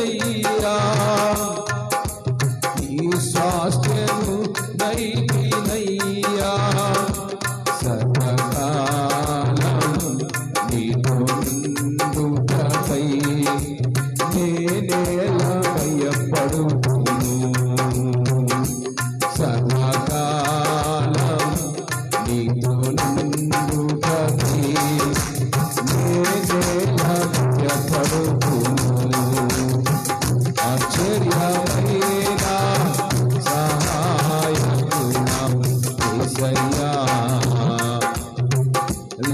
తీర్చినయ్యా నీ స్వాస్థ్యము నైతినయ్యా సర్వకాలము నీతో నిండుటకై నేనేలా భయపడుతును సర్వకాలం నీతో నిండుటకై నేనేలా భయపడుతును ఆశ్చర్యమైన సహాయకుడా యేసయ్యా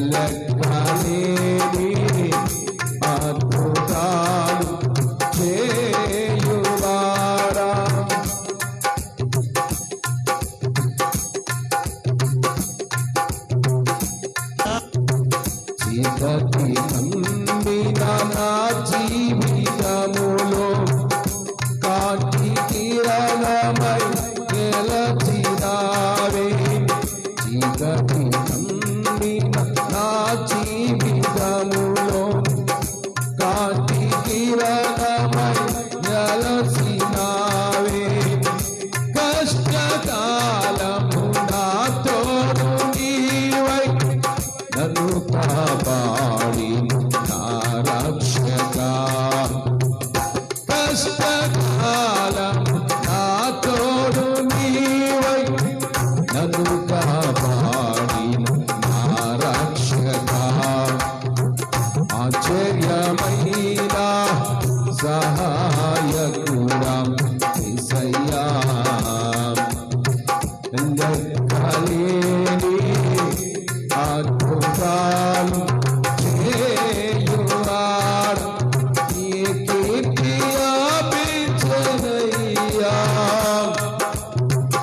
లెక్కలేని అద్భుతాలు చేయువాడా చీకటి కమ్మిన నా జీవితములో కాటి కిరణమై నిలచినావే చీకటి కమ్మిన నా జీవితములో కాటి కిరణమై నిలచినావే కష్టకాలము నా తోడు నీవై నన్ను కాపాడి నా రక్షకా కష్టకాలము నా తోడు నీవై నన్ను కాపాడి నా రక్షకా ఆశ్చర్యమైన సహాయకుడా యేసయ్యా లెక్కలేని అద్భుతాలు చేయువాడు నీ కీర్తి వ్యాపించెనయ్యా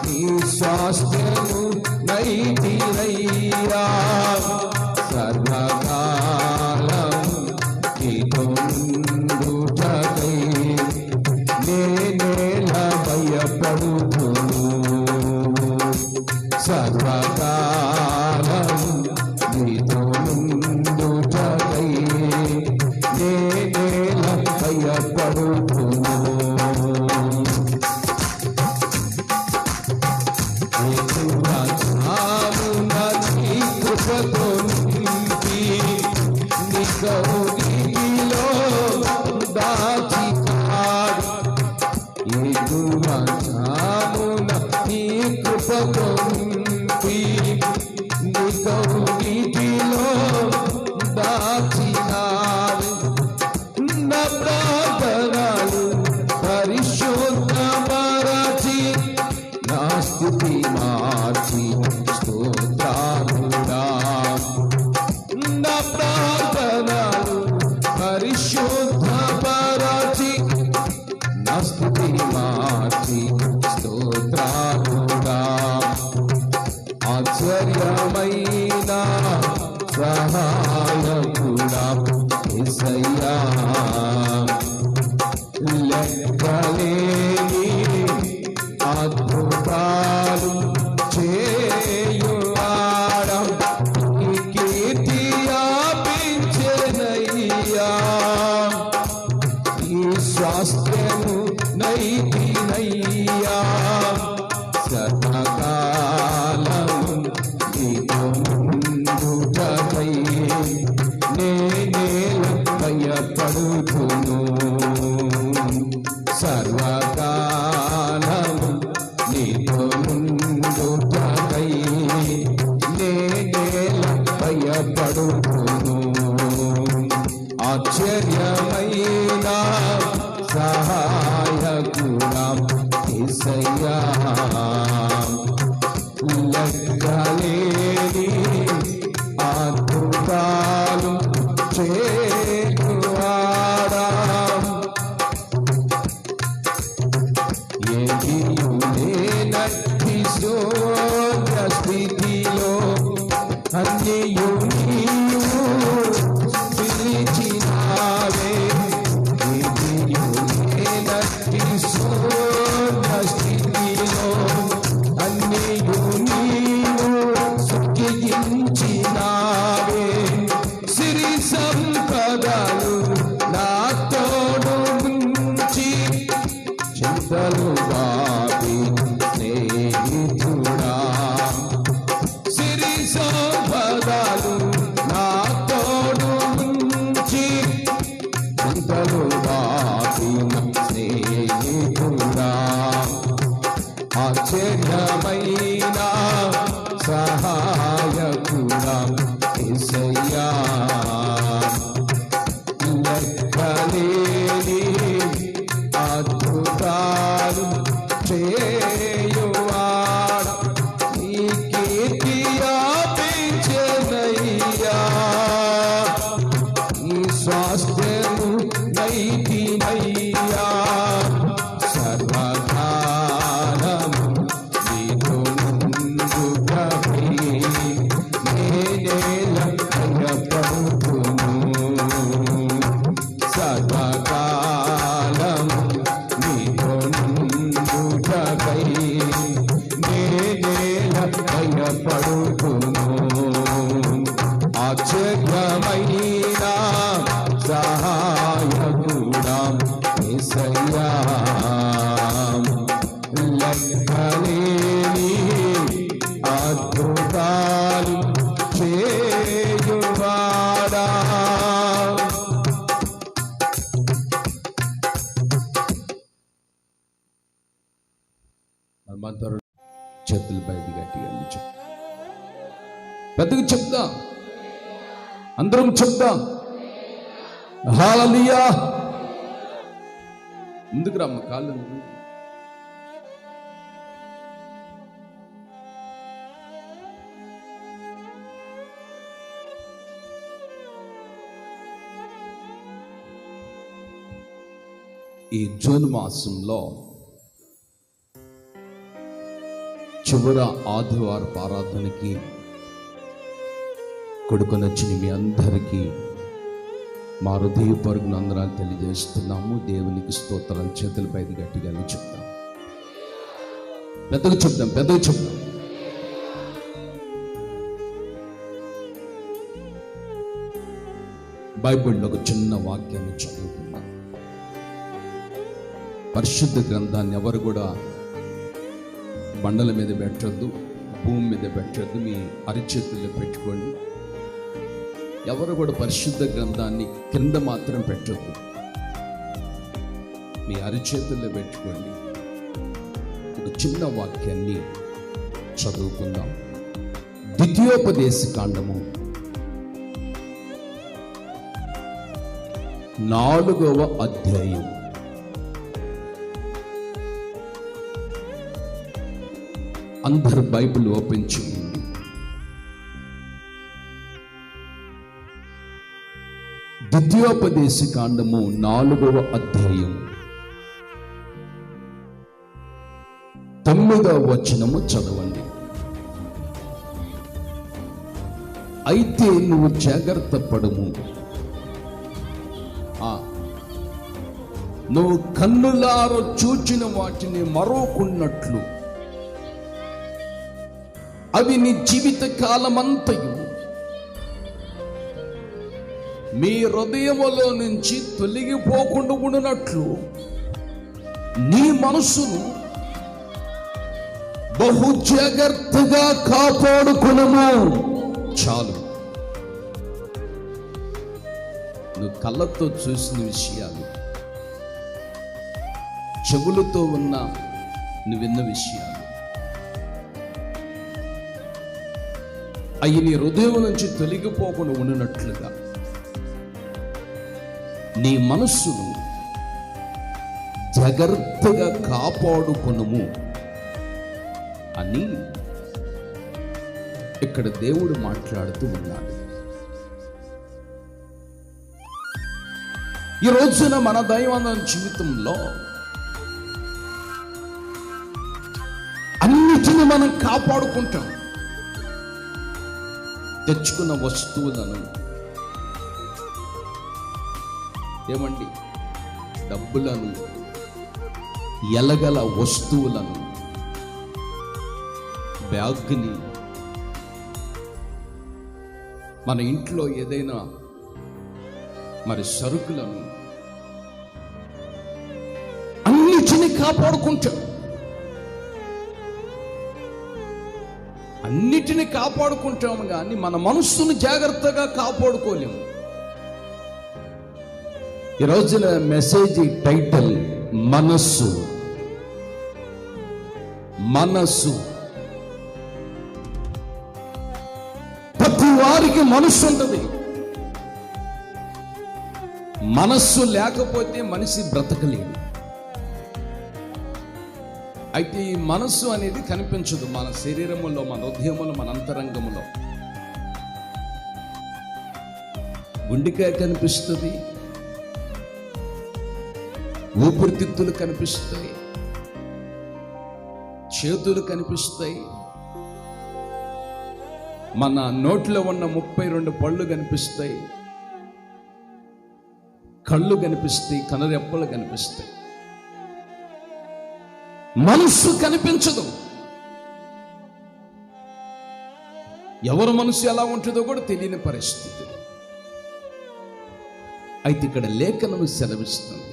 నీ స్వాస్థ్యము నైతినయ్యా సర్వకాలం నీతో నిండుటకై నేనేలా భయపడుతును సర్వకాలం నీతో నిండుటకై నేనేలా భయపడుతును నీ కృపతో నింపి నీ కౌగిలిలో దాచినాడు నీ కృపతో నింపి నీ కౌగిలిలో దాచినాడు నా ప్రార్థనలు పరిశుద్ధపరచి నా స్థితి మార్చి స్తోత్రాలుడా నా ప్రార్థనలు పరిశుద్ధపరచి నా స్థితి మార్చి స్తోత్రాలుడా ఆశ్చర్యమైన సహాయకుడా యేసయ్యా లెక్కలేని అద్భుతాలు చేయువాడా నీ కీర్తి వ్యాపించెనయ్యా నీ స్వాస్థ్యము నైతినయ్యా సర్వకాలము నీతో నిండుటకై నేనేలా భయపడుతును సర్వకాలము నీతో నిండుటకై నేనేలా భయపడుతును ఆశ్చర్యమైన సహాయకుడా యేసయ్యా లెక్కలేని అద్భుతాలు చేయువాడా ఏదియు లేనట్టి శూన్య స్థితిలో అన్నియు నీవు పిలిచినావే ఏదియు లేనట్టి శూన్య స్థితిలో చింతలు బాపి స్నేహితుడా, సిరి సంపదలు నా తోడు నుంచి చింతలు బాపిన స్నేహితుడా, ఆశ్చర్యమైన సహాయకుడా యేసయ్యా, లెక్కలేని అద్భుతాలు చేయువాడా, నీ కీర్తి వ్యాపించెనయ్యా, నీ స్వాస్థ్యము నైతినయ్యా, సర్వకాలము నీతో నుండుటకై నేనేల భయపడుతును, సర్వకాలము నీతో నుండుటకై నేనేల భయపడుతును, ఆశ్చర్యమైన సహాయకుడా యేసయ్యా, లెక్కలేని అద్భుతాలు చేయువాడా. మనమందరూ చేతులు బయట గట్టిగా పెద్దగా చెప్దాం, అందరం చెప్దాం హల్లెలూయా. ముందుకు రమ్మ, కాళ్ళు ఈ జూన్ మాసంలో చివరి ఆదివారపు ఆరాధనకి కొడుకొనొచ్చిన మీ అందరికీ మా హృదయపూర్వక వందనాలు తెలియజేస్తున్నాము. దేవునికి స్తోత్రం. చేతులపై గట్టిగా చెప్తాం, పెద్దగా చెప్తాం, పెద్దగా చెప్తాం. బైబిల్లో ఒక చిన్న వాక్యాన్ని చదువుకున్నాం. పరిశుద్ధ గ్రంథాన్ని ఎవరు కూడా బండల మీద పెట్టద్దు, భూమి మీద పెట్టద్దు, మీ అరిచేతుల్లో పెట్టుకోండి. ఎవరు కూడా పరిశుద్ధ గ్రంథాన్ని కింద మాత్రం పెట్టద్దు, మీ అరిచేతుల్లో పెట్టుకోండి. ఒక చిన్న వాక్యాన్ని చదువుకుందాం. ద్వితీయోపదేశ కాండము 4వ అధ్యాయం. అందరు బైబిల్ ఓపెన్ చేయండి. ద్వితీయోపదేశ కాండము 4వ అధ్యాయం 9వ వచనము చదవండి. అయితే నువ్వు జాగ్రత్త పడుము, నువ్వు కన్నులారో చూచిన వాటిని మరోకున్నట్లు అవి నీ జీవిత కాలమంతయు మీ హృదయములో నుంచి తొలగిపోకుండా ఉండునట్లు నీ మనసును బహు జాగ్రత్తగా కాపాడుకునుము. చాలు. నువ్వు కళ్ళతో చూసిన విషయాలు, చెవులతో ఉన్న నువ్వు విన్న విషయాలు, అవి నీ హృదయం నుంచి తొలగిపోకుండా ఉండినట్లుగా నీ మనస్సును జాగ్రత్తగా కాపాడుకొనుము అని ఇక్కడ దేవుడు మాట్లాడుతూ ఉన్నాడు. ఈ రోజున మన దైనందిన జీవితంలో అన్నిటిని మనం కాపాడుకుంటాం. తెచ్చుకున్న వస్తువులను, ఏమండి, డబ్బులను, ఎలగల వస్తువులను, బ్యాగ్ని, మన ఇంట్లో ఏదైనా మరి సరుకులను అన్నిటిని అన్నిటినీ కాపాడుకుంటాడు. అన్నిటినీ కాపాడుకుంటాము కానీ మన మనస్సును జాగ్రత్తగా కాపాడుకోలేము. ఈ రోజున మెసేజ్ టైటిల్ మనస్సు. మనస్సు. ప్రతి వారికి మనస్సు ఉంటుంది. మనస్సు లేకపోతే మనిషి బ్రతకలేడు. అయితే ఈ మనస్సు అనేది కనిపించదు మన శరీరములో, మన హృదయములో, మన అంతరంగములో. గుండెకాయ కనిపిస్తుంది, ఊపిరితిత్తులు కనిపిస్తాయి, చేతులు కనిపిస్తాయి, మన నోట్లో ఉన్న 32 పళ్ళు కనిపిస్తాయి, కళ్ళు కనిపిస్తాయి, కనురెప్పలు కనిపిస్తాయి. మనస్సు కనిపించదు. ఎవరి మనసు ఎలా ఉంటుందో కూడా తెలియని పరిస్థితి. అయితే ఇక్కడ లేఖనం సెలవిస్తుంది,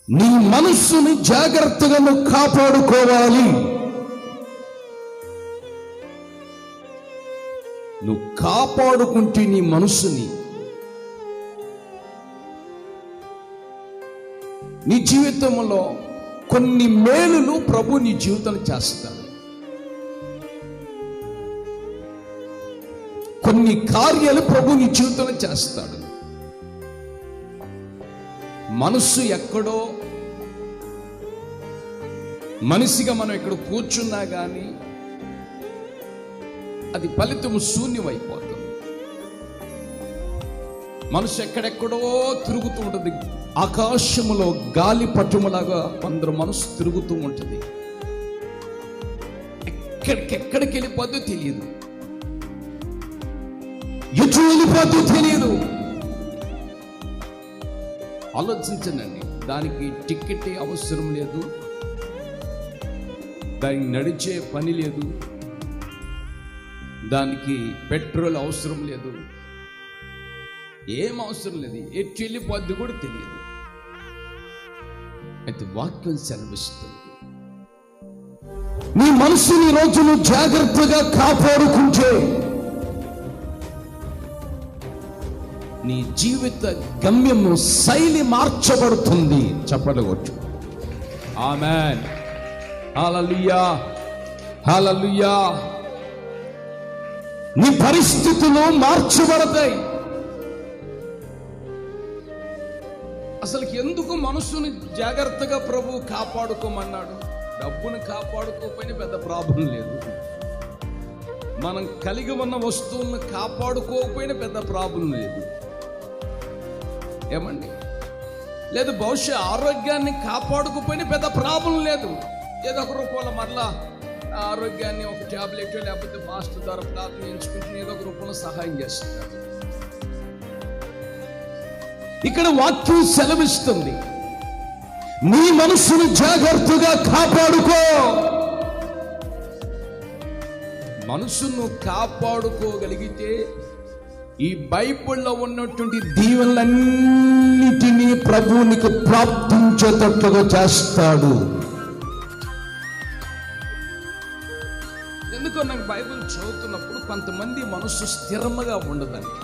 నీ మనస్సుని జాగ్రత్తగా నువ్వు కాపాడుకోవాలి. నువ్వు కాపాడుకుంటే నీ మనస్సుని, నీ జీవితంలో కొన్ని మేలులు ప్రభు నీ జీవితం చేస్తాడు. కొన్ని కార్యాలు ప్రభు నీ జీవితంలో చేస్తాడు. మనస్సు ఎక్కడో, మనిషిగా మనం ఇక్కడ కూర్చున్నా కానీ అది ఫలితం శూన్యమైపోతుంది. మనసు ఎక్కడెక్కడో తిరుగుతూ ఉంటుంది. ఆకాశములో గాలి పట్టుములాగా కొందరు మనసు తిరుగుతూ ఉంటుంది. ఎక్కడికి వెళ్ళిపోద్దో తెలియదు, ఎటు వెళ్ళిపోద్దో తెలియదు. ఆలోచించండి, దానికి టికెట్ అవసరం లేదు, దానికి నడిచే పని లేదు, దానికి పెట్రోల్ అవసరం లేదు, ఏం అవసరం లేదు, ఎటు వెళ్ళిపోద్ది కూడా తెలియదు. అయితే వాక్యం సెలవిస్తుంది, నీ మనసుని రోజును జాగ్రత్తగా కాపాడుకుంటే నీ జీవిత గమ్యము శైలి మార్చబడుతుంది. చెప్పడగొచ్చు. ఆమేన్. హల్లెలూయా, హల్లెలూయా. నీ పరిస్థితులు మార్చబడతాయి. అసలు ఎందుకు మనసుని జాగ్రత్తగా ప్రభు కాపాడుకోమన్నాడు? డబ్బును కాపాడుకోకపోయినా పెద్ద ప్రాబ్లం లేదు, మనం కలిగి ఉన్న వస్తువులను కాపాడుకోకపోయినా పెద్ద ప్రాబ్లం లేదు. ఏమండి? లేదు, బహుశా ఆరోగ్యాన్ని కాపాడుకోకపోయినా పెద్ద ప్రాబ్లం లేదు. ఏదో ఒక రూపంలో మరలా ఆరోగ్యాన్ని ఒక టాబ్లెట్ లేకపోతే మాస్టర్ ద్వారా ప్రార్థన ఎంచుకుంటున్న ఏదో ఒక రూపంలో సహాయం చేస్తున్నారు. ఇక్కడ వాక్యం సెలవిస్తుంది, నీ మనసును జాగ్రత్తగా కాపాడుకో. మనసును కాపాడుకోగలిగితే ఈ బైబిల్లో ఉన్నటువంటి దీవెనలన్నిటినీ ప్రభు నీకు ప్రాప్తించేటట్లుగా చేస్తాడు. ఎందుకో నాకు బైబిల్ చదువుతున్నప్పుడు కొంతమంది మనసు స్థిరంగా ఉండదండి,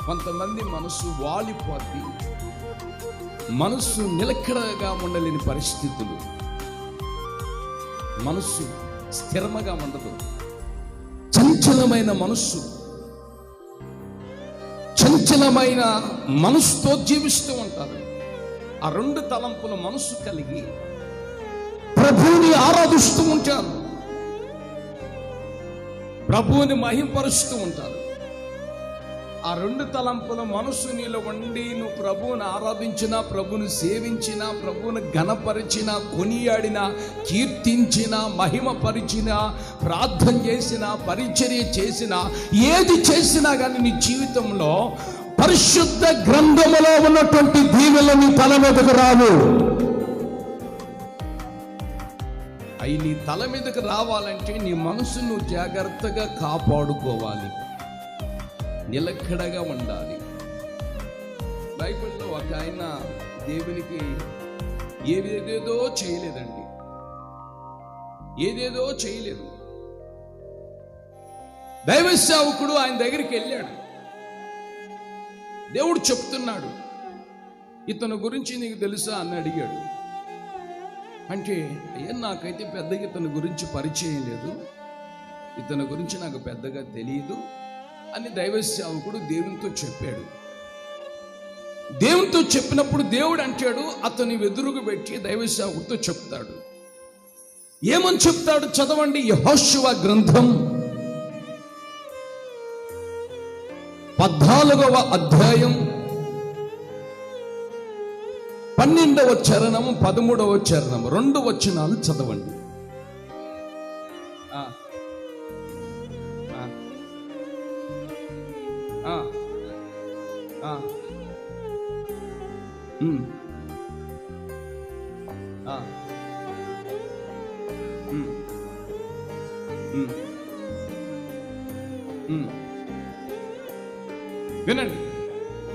కొంతమంది మనసు వాలిపోద్ది, మనసు నిలకడగా ఉండలేని పరిస్థితులు, మనసు స్థిరముగా ఉండదు, చంచలమైన మనస్సు, చంచలమైన మనసుతో జీవిస్తూ ఉంటారు. ఆ 2 తలంపుల మనసు కలిగి ప్రభువుని ఆరాధిస్తూ ఉంటారు, ప్రభువుని మహింపరుస్తూ ఉంటారు. ఆ 2 తలంపుల మనసు నీలో ఉండి నువ్వు ప్రభువుని ఆరాధించినా, ప్రభువుని సేవించినా, ప్రభువుని ఘనపరిచినా, కొనియాడినా, కీర్తించినా, మహిమపరిచినా, ప్రార్థన చేసినా, పరిచర్య చేసినా, ఏది చేసినా కానీ నీ జీవితంలో పరిశుద్ధ గ్రంథములో ఉన్నటువంటి దీవెనలు నీ తల మీదకు రావు. అవి నీ తల మీదకు రావాలంటే నీ మనసును జాగ్రత్తగా కాపాడుకోవాలి, నిలకడగా ఉండాలి. బైబిల్లో ఒక ఆయన దేవునికి ఏదేదేదో చేయలేదండి, ఏదేదో చేయలేదు. దైవ సేవకుడు ఆయన దగ్గరికి వెళ్ళాడు. దేవుడు చెప్తున్నాడు, ఇతను గురించి నీకు తెలుసా అని అడిగాడు. అంటే అయ్యా నాకైతే పెద్దగా ఇతని గురించి పరిచయం లేదు, ఇతని గురించి నాకు పెద్దగా తెలియదు అని దైవ సేవకుడు దేవునితో చెప్పాడు. దేవునితో చెప్పినప్పుడు దేవుడు అంటాడు, అతని ఎదురుగా పెట్టి దైవ సేవకుడితో చెప్తాడు. ఏమని చెప్తాడు చదవండి. యెహోషువ గ్రంథం 14వ అధ్యాయం 12వ చరణము 13వ చరణము 2 వచనాలు చదవండి. వినండి.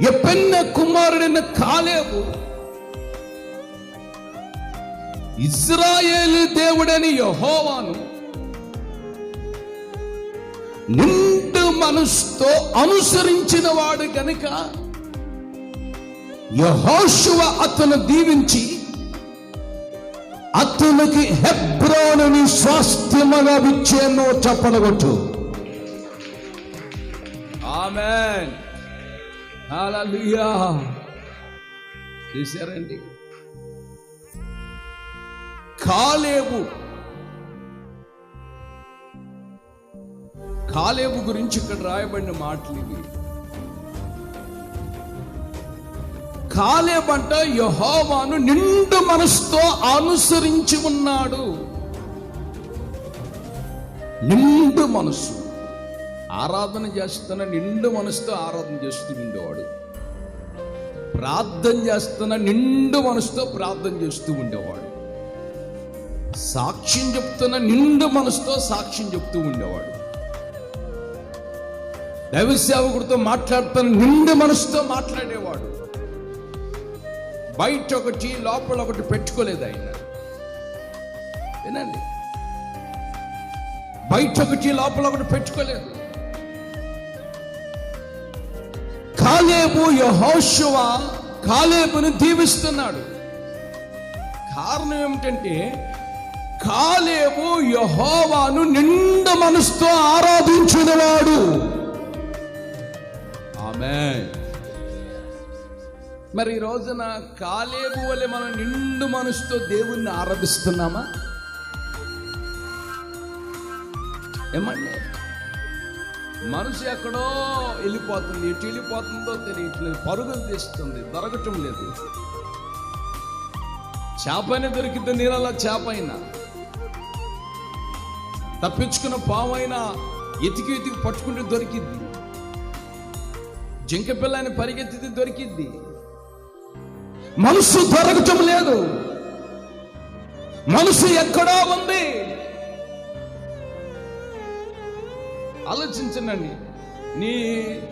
యెఫున్నె కుమారుడైన కాలేబు ఇశ్రాయేలు దేవుడని యెహోవాను నిండు మనసుతో అనుసరించిన వాడు గనుక యెహోషువ అతను దీవించి అతనికి హెబ్రోనుని స్వాస్థ్యముగా ఇచ్చెను. చెప్పనగొట్టు. ఆమేన్, హల్లెలూయా. చూశారండి, కాలేబు గురించి ఇక్కడ రాయబడిన మాటలు ఇవి. కాలేబు అంట యెహోవాను నిండు మనసుతో అనుసరించి ఉన్నాడు. నిండు మనసు ఆరాధన చేస్తున్న నిండు మనసుతో ఆరాధన చేస్తూ ఉండేవాడు. ప్రార్థన చేస్తున్న నిండు మనసుతో ప్రార్థన చేస్తూ ఉండేవాడు. సాక్ష్యం చెప్తున్న నిండు మనసుతో సాక్ష్యం చెప్తూ ఉండేవాడు. దైవ సేవకుడితో మాట్లాడుతున్న నిండు మనసుతో మాట్లాడేవాడు. బయట ఒకటి లోపల ఒకటి పెట్టుకోలేదు ఆయన. వినండి, బయట ఒకటి లోపల ఒకటి పెట్టుకోలేదు. కాలేబు యెహోషువ కాలేబును దీవిస్తున్నాడు. కారణం ఏమిటంటే కాలేబు యెహోవాను నిండు మనసుతో ఆరాధించినవాడు. ఆమేన్. మరి ఈ రోజున కాలేబు వలె మనం నిండు మనసుతో దేవుణ్ణి ఆరాధిస్తున్నామా? ఏమండి, మనసు ఎక్కడో వెళ్ళిపోతుంది, ఎటు వెళ్ళిపోతుందో తెలియట్లేదు, పరుగులు తీస్తుంది, దొరకటం లేదు. చేపైనా దొరికితే నీళ్ళ చేపైనా, తప్పించుకున్న పామైనా ఎతికి ఎతికి పట్టుకుంటే దొరికిద్ది, జింక పిల్లని పరిగెత్తితే దొరికిద్ది. మనసు దొరకటం లేదు, మనసు ఎక్కడో ఉంది. ఆలోచించండి, నీ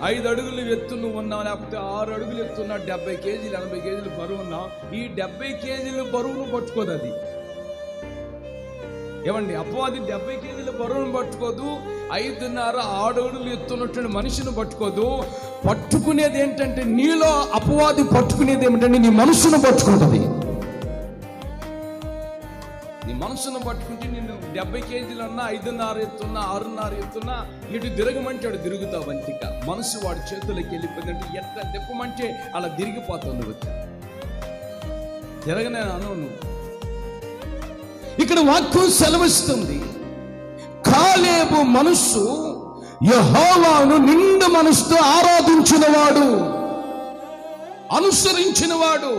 5 అడుగులు ఎత్తు నువ్వు ఉన్నావు, లేకపోతే 6 అడుగులు ఎత్తున్నా, 70 కేజీలు 80 కేజీలు బరువు ఉన్నావు. ఈ 70 కేజీల బరువును పట్టుకోదు అది. ఏమండి, అపవాది 70 కేజీల బరువును పట్టుకోదు. 5.5 అడుగులు ఎత్తున్నట్టు మనిషిని పట్టుకోదు. పట్టుకునేది ఏంటంటే, నీలో అపవాది పట్టుకునేది ఏమిటంటే నీ మనసును పట్టుకుంటుంది. నీ మనసును పట్టుకుంటే నిన్ను 70 కేజీలు అన్నా, 5.5 ఎత్తున్నా, 6.5 ఎత్తున్నా, ఇటు తిరగమంటాడు, తిరుగుతావు. అంతిక మనసు వాడి చేతులకి వెళ్ళిపోయిందంటే ఎట్లా తిప్పమంటే అలా తిరిగిపోతావు. నువ్వు తిరగనే అనవు నువ్వు. ఇక్కడ వాక్యం సెలవిస్తుంది, కాలేబు మనస్సు యెహోవాను నిండు మనసుతో ఆరాధించినవాడు, అనుసరించినవాడు.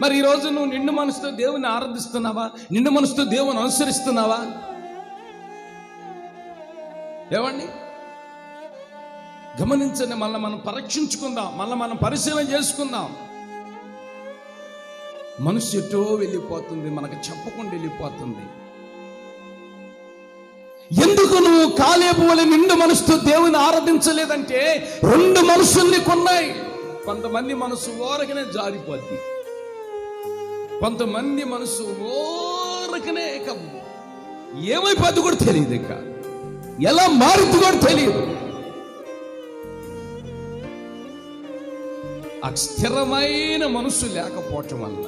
మరి ఈరోజు నువ్వు నిండు మనసుతో దేవుని ఆరాధిస్తున్నావా? నిండు మనసుతో దేవుని అనుసరిస్తున్నావా? ఏమండి, గమనించండి. మళ్ళీ మనం పరీక్షించుకుందాం, మళ్ళీ మనం పరిశీలన చేసుకుందాం. మనసు ఎటో వెళ్ళిపోతుంది, మనకు చెప్పకుండా వెళ్ళిపోతుంది. ఎందుకు నువ్వు కాలేబు వలె నిండు మనసుతో దేవుని ఆరాధించలేదంటే 2 మనసుల్ని కొన్నాయి. కొంతమంది మనసు ఓరకనే జారిపోద్ది, కొంతమంది మనసు ఊరకనే ఏమైపోద్ది కూడా తెలియదు, ఇక ఎలా మారుద్ది కూడా తెలియదు. ఆ స్థిరమైన మనసు లేకపోవటం వల్ల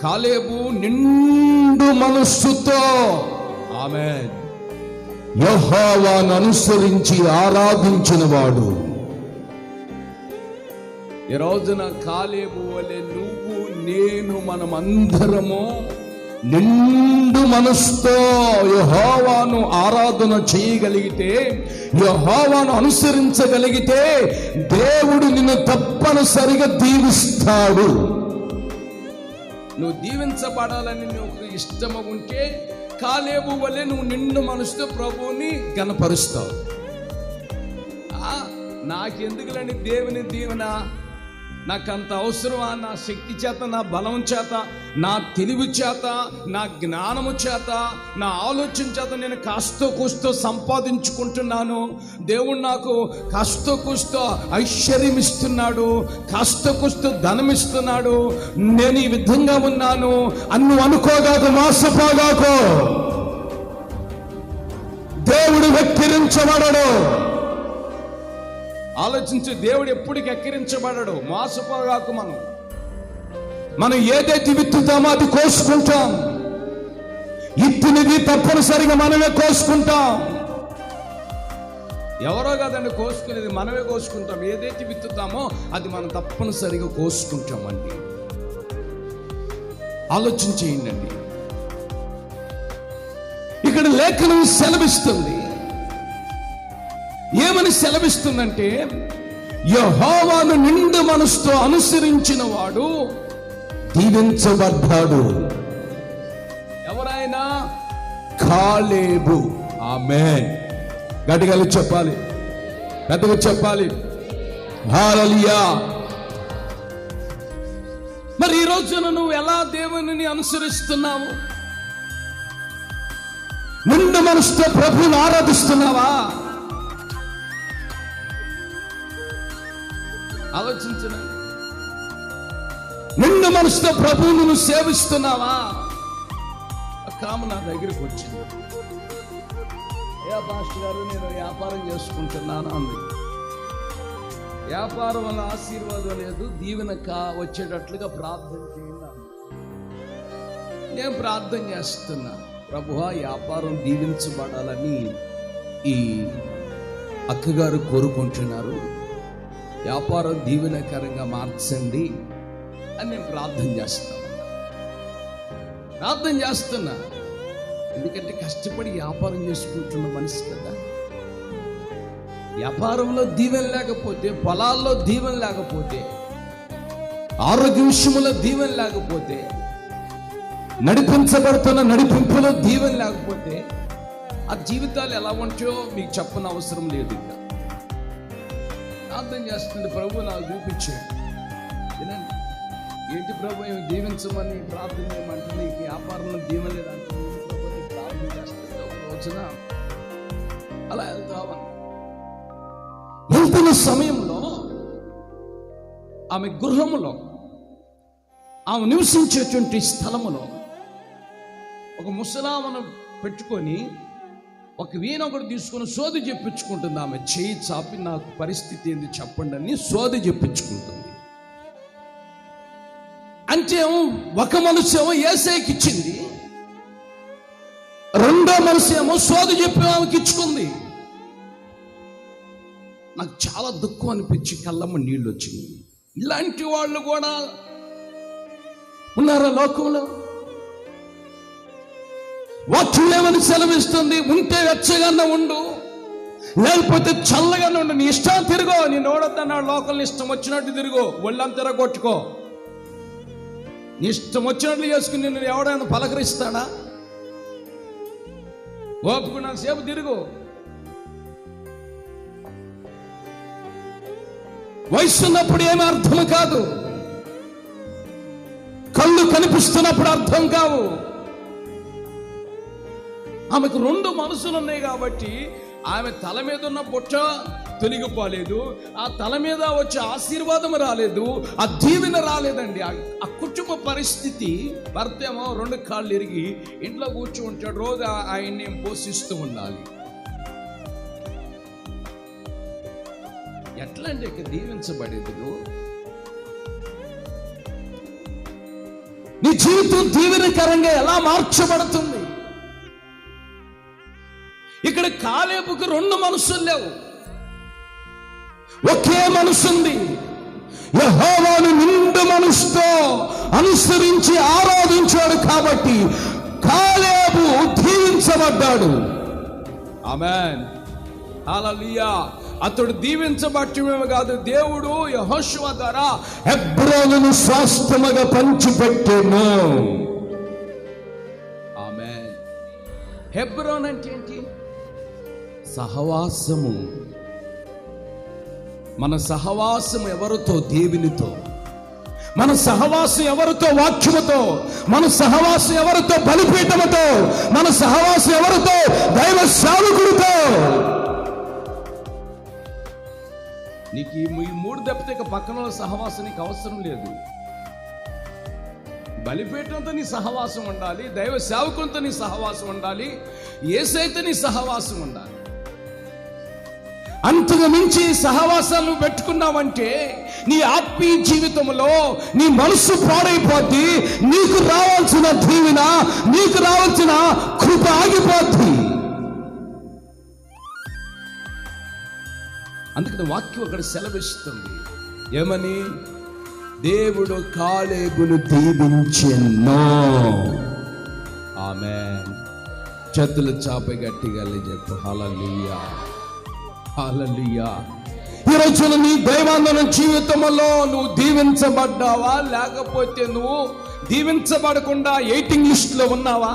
కాలేబు నిండు మనస్సుతో ఆమేన్ యెహోవాను అనుసరించి ఆరాధించిన వాడు. ఈ రోజున కాలేబు వలె నువ్వు నేను మనమందరము నిండు మనసుతో యెహోవాను ఆరాధన చేయగలిగితే, యెహోవాను అనుసరించగలిగితే దేవుడు నిన్ను తప్పనిసరిగా దీవిస్తాడు. నువ్వు దీవించబడాలని నువ్వు ఇష్టము ఉంటే కాలేబు వలె నువ్వు నిండు మనసుతో ప్రభువుని గణపరుస్తావు. నాకెందుకులని దేవుని దీవెన, నాకంత అవసరమా? నా శక్తి చేత, నా బలం చేత, నా తెలివి చేత, నా జ్ఞానము చేత, నా ఆలోచన చేత నేను కాస్తో కూస్తో సంపాదించుకుంటున్నాను. దేవుడు నాకు కాస్తో కూస్తో ఐశ్వర్యం ఇస్తున్నాడు, కాస్తో కూస్తో ధనం ఇస్తున్నాడు, నేను ఈ విధంగా ఉన్నాను అని నువ్వు అనుకోగాకు, మోసపోగాకు. దేవుడు వెక్కిరించబడడు. ఆలోచించి, దేవుడు ఎప్పటికి ఎక్కిరించబడడు. మోసపోగాకు. మనం ఏదైతే విత్తుతామో అది కోసుకుంటాం. ఇత్తినది తప్పనిసరిగా మనమే కోసుకుంటాం. ఎవరో కాదండి కోసుకునేది, మనమే కోసుకుంటాం. ఏదైతే విత్తుతామో అది మనం తప్పనిసరిగా కోసుకుంటామండి. ఆలోచించేయండి. ఇక్కడ లేఖనం సెలవిస్తుంది. ఏమని సెలవిస్తుందంటే, యెహోవాను నిండు మనసుతో అనుసరించిన వాడు దీవించబడ్డాడు. ఎవరైనా? కాలేబు. ఆమేన్. గట్టిగా చెప్పాలి, పెద్దగా చెప్పాలి. హల్లెలూయా. మరి ఈ రోజున నువ్వు ఎలా దేవుని అనుసరిస్తున్నావు? నిండు మనసుతో ప్రభువుని ఆరాధిస్తున్నావా? ఆలోచించిన. నిండు మనసుతో ప్రభువును నువ్వు సేవిస్తున్నావా? కామ నా దగ్గరికి వచ్చింది. ఏ పాస్టర్ గారు, నేను వ్యాపారం చేసుకుంటున్నాను అంది. వ్యాపారం వల్ల ఆశీర్వాదం లేదు, దీవెన వచ్చేటట్లుగా ప్రార్థన చేయండి. నేను ప్రార్థన చేస్తున్నా, ప్రభువా వ్యాపారం దీవించబడాలని ఈ అక్కగారు కోరుకుంటున్నారు, వ్యాపారం దీవెనకరంగా మార్చండి అని నేను ప్రార్థన చేస్తున్నా. ఎందుకంటే కష్టపడి వ్యాపారం చేసుకుంటున్న మనిషి కదా. వ్యాపారంలో దీవెన లేకపోతే, పొలాల్లో దీవెన లేకపోతే, ఆరోగ్య విషయంలో దీవెన లేకపోతే, నడిపించబడుతున్న నడిపింపులో దీవెన లేకపోతే ఆ జీవితాలు ఎలా ఉంటాయో మీకు చెప్పని అవసరం లేదు. ఇంకా ప్రార్థన చేస్తుంది, ప్రభు నాకు చూపించాడు. వినండి, ఏంటి ప్రభు ఏమి దీవించమని ప్రార్థన చేయమంటే, నీకు వ్యాపారంలో దీవెన లేదంటే ప్రార్థన చేస్తుంది. ఒక రోజున అలా వెళ్తున్న సమయంలో ఆమె గృహములో, ఆమె నివసించేటువంటి స్థలములో ఒక ముసలామను పెట్టుకొని ఒక వీణ ఒకటి తీసుకొని సోది చెప్పించుకుంటుంది. ఆమె చేయి చాపి, నాకు పరిస్థితి ఏంది చెప్పండి అని సోది చెప్పించుకుంటుంది. అంటే ఒక మనసు ఏమో యేసయ్యకి ఇచ్చింది, రెండో మనసు ఏమో సోది చెప్పి ఆమెకి ఇచ్చుకుంది. నాకు చాలా దుఃఖం అనిపించి కళ్ళమ్మ నీళ్ళు వచ్చింది. ఇలాంటి వాళ్ళు కూడా ఉన్నారా లోకంలో? వాక్యం ఏమని సెలవిస్తుంది? ఉంటే వెచ్చగానే ఉండు, లేకపోతే చల్లగానే ఉండు. నీ ఇష్టం తిరుగో, నీ నోడొద్దన్నాడు. లోకల్ని ఇష్టం వచ్చినట్టు తిరుగు, ఒళ్ళంతరా కొట్టుకో. నీ ఇష్టం వచ్చినట్లు చేసుకుని నిన్ను ఎవడైనా పలకరిస్తాడా? ఓపుకున్న సేపు తిరుగు. వయసు ఉన్నప్పుడు ఏమీ అర్థం కాదు, కళ్ళు కనిపిస్తున్నప్పుడు అర్థం కావు. ఆమెకు రెండు మనసులు ఉన్నాయి కాబట్టి ఆమె తల మీద ఉన్న బుట్ట తొలగిపోలేదు, ఆ తల మీద వచ్చే ఆశీర్వాదం రాలేదు, ఆ దీవెన రాలేదండి. ఆ కుటుంబ పరిస్థితి, భర్త ఏమో 2 కాళ్ళు ఇరిగి ఇంట్లో కూర్చుంటాడు, రోజు ఆయన్ని పోషిస్తూ ఉండాలి. ఎట్లా అంటే ఇక దీవించబడేది? నీ జీవితం దీవెనకరంగా ఎలా మార్చబడుతుంది? ఇక్కడ కాలేబుకు 2 మనసులు లేవు, ఒకే మనసుంది. యెహోవాను నిండు మనసుతో అనుసరించి ఆరాధించాడు కాబట్టి కాలేబు దీవించబడ్డాడు. ఆమేన్, హల్లెలూయా. అతడు దీవించబడటమే కాదు, దేవుడు యెహోషువ ద్వారా హెబ్రోనును స్వాస్థ్యముగా పంచిపెట్టెను. ఆమేన్. హెబ్రోన్ అంటే ఏంటి? సహవాసము. మన సహవాసం ఎవరితో? దేవునితో. మన సహవాసం ఎవరితో? వాక్యముతో. మన సహవాసం ఎవరితో? బలిపీఠముతో. మన సహవాసం ఎవరితో? దైవ సేవకుడితో. నీకు ఈ 3 తప్పితే ఇక పక్కన సహవాసం నీకు అవసరం లేదు. బలిపీఠంతో నీ సహవాసం ఉండాలి, దైవ సేవకునితో నీ సహవాసం ఉండాలి, యేసయ్యతో నీ సహవాసం ఉండాలి. అంతకు మించి సహవాసాలను పెట్టుకున్నావంటే నీ ఆత్మీయ జీవితంలో నీ మనసు పాడైపోద్ది. నీకు రావాల్సిన దీవెన, నీకు రావాల్సిన కృప ఆగిపోద్ది. అందుకని వాక్యం అక్కడ సెలవిస్తుంది, ఏమని? దేవుడు కాలేబును దీవించెను. ఆమేన్. చేతులు చాపి గట్టిగా చెప్పు హల్లెలూయా, హల్లెలూయా. ఈ రోజున నీ దైవాందన జీవితంలో నువ్వు దీవించబడ్డావా, లేకపోతే నువ్వు దీవించబడకుండా వెయిటింగ్ లిస్ట్ లో ఉన్నావా?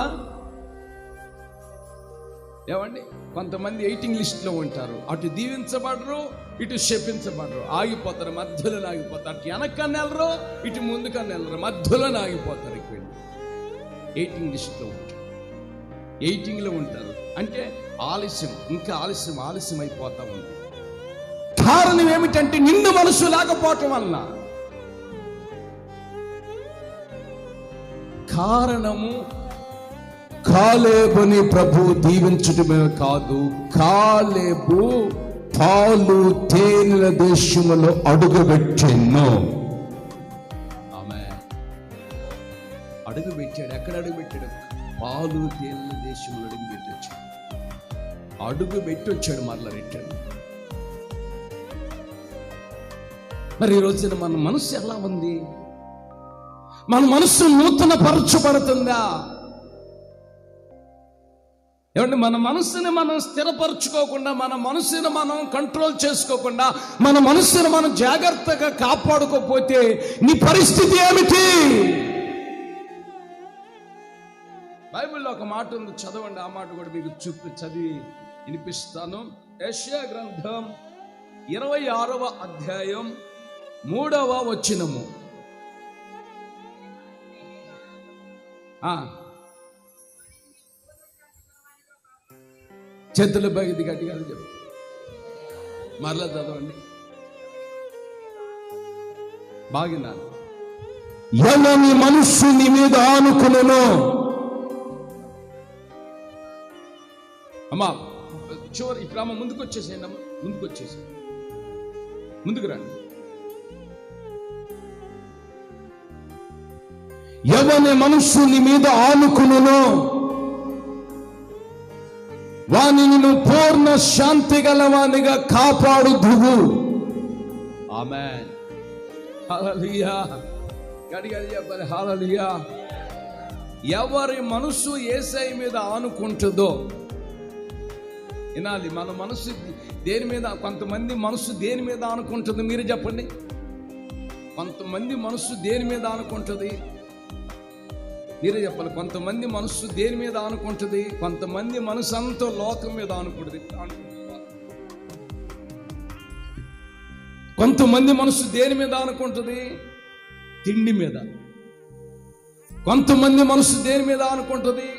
ఏమండి, కొంతమంది వెయిటింగ్ లిస్ట్ లో ఉంటారు. అటు దీవించబడరు, ఇటు శపించబడరు, ఆగిపోతారు, మధ్యలో ఆగిపోతారు. అటు వెనకన్నా వెళ్ళరు, ఇటు ముందుకన్నా వెళ్ళరు, మధ్యలో ఆగిపోతారు. ఇక్కడ వెయిటింగ్ లిస్ట్ లో ఉంటారు, వెయిటింగ్ లో ఉంటారు. అంటే ఆలస్యం, ఇంకా ఆలస్యం, ఆలస్యం అయిపోతా ఉంది. కారణం ఏమిటంటే నిండు మనసు లేకపోవటం వలన. కారణము కాలేబుని ప్రభు దీవించటమే కాదు, కాలేబు పాలు తేనెల దేశములో అడుగుపెట్టెను. ఆమేన్. అడుగుపెట్టాడు. ఎక్కడ అడుగుపెట్టాడు? పాలు తేనెల దేశంలో అడుగుపెట్టొచ్చాడు. అడుగుపెట్టొచ్చాడు మరల రిటర్న్. మరి ఈ రోజున మన మనసు ఎలా ఉంది? మన మనసు నూతన పరచబడుతుందా? ఏమంటే మన మనసుని మనం స్థిరపరచుకోకుండా, మన మనసుని మనం కంట్రోల్ చేసుకోకుండా, మన మనసుని మనం జాగ్రత్తగా కాపాడుకోకపోతే నీ పరిస్థితి ఏమిటి? బైబిల్లో ఒక మాట ఉంది, చదవండి. ఆ మాట కూడా మీకు చదివి వినిపిస్తాను. యెషయా గ్రంథం 26వ అధ్యాయం 3వ వచనము. చేతుల బయటికి గట్టిగా చెప్పు, మరలా చదవండి. బాగినాను. ఎవని మనస్సు నీ మీద ఆనుకునేను. అమ్మా చివరి ఇక్కడ అమ్మ ముందుకు వచ్చేసేయండి, అమ్మ ముందుకు వచ్చేసేయండి, ముందుకు రండి. ఎవని మనస్సు నీ మీద ఆనుకునేను వానిని నువ్వు పూర్ణ శాంతి గలవానిగా కాపాడుదువు. ఆమేన్, హల్లెలూయా. గట్టిగా చెప్పాలి హల్లెలూయా. ఎవరి మనసు యేసయ్య మీద ఆనుకుంటుందో వినాలి. మన మనసు దేని మీద? కొంతమంది మనసు దేని మీద ఆనుకుంటుంది? మీరు చెప్పండి. కొంతమంది మనసు దేని మీద ఆనుకుంటుంది? మీరే చెప్పాలి. కొంతమంది మనస్సు దేని మీద ఆనుకుంటుంది? కొంతమంది మనసు అంతా లోకం మీద ఆనుకుంటుంది. కొంతమంది మనసు దేని మీద ఆనుకుంటుంది? తిండి మీద. కొంతమంది మనసు దేని మీద ఆనుకుంటుంది?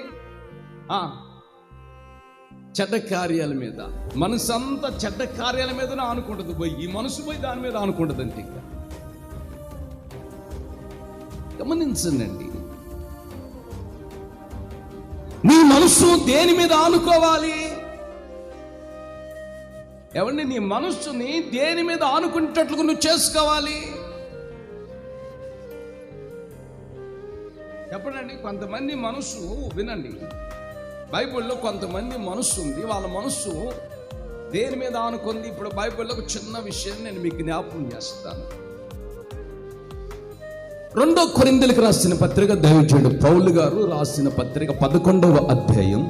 చెడ్డ కార్యాల మీద. మనసు అంతా చెడ్డ కార్యాల మీదనే ఆనుకుంటుంది పోయి, ఈ మనసు పోయి దాని మీద ఆనుకుంటుంది అంతే. ఇంకా గమనించండి, నీ మనసు దేని మీద ఆనుకోవాలి? ఏమండి, నీ మనస్సుని దేని మీద ఆనుకునేటట్లుగా నువ్వు చేసుకోవాలి. చెప్పండి, కొంతమంది మనసు, వినండి, బైబిల్లో కొంతమంది మనస్సు ఉంది, వాళ్ళ మనస్సు దేని మీద ఆనుకుంది. ఇప్పుడు బైబిల్లో ఒక చిన్న విషయం నేను మీకు జ్ఞాపకం చేస్తాను. 2 కొరింథీయులకు రాసిన పత్రిక, దైవజనుడు పౌలు గారు రాసిన పత్రిక 11వ అధ్యాయం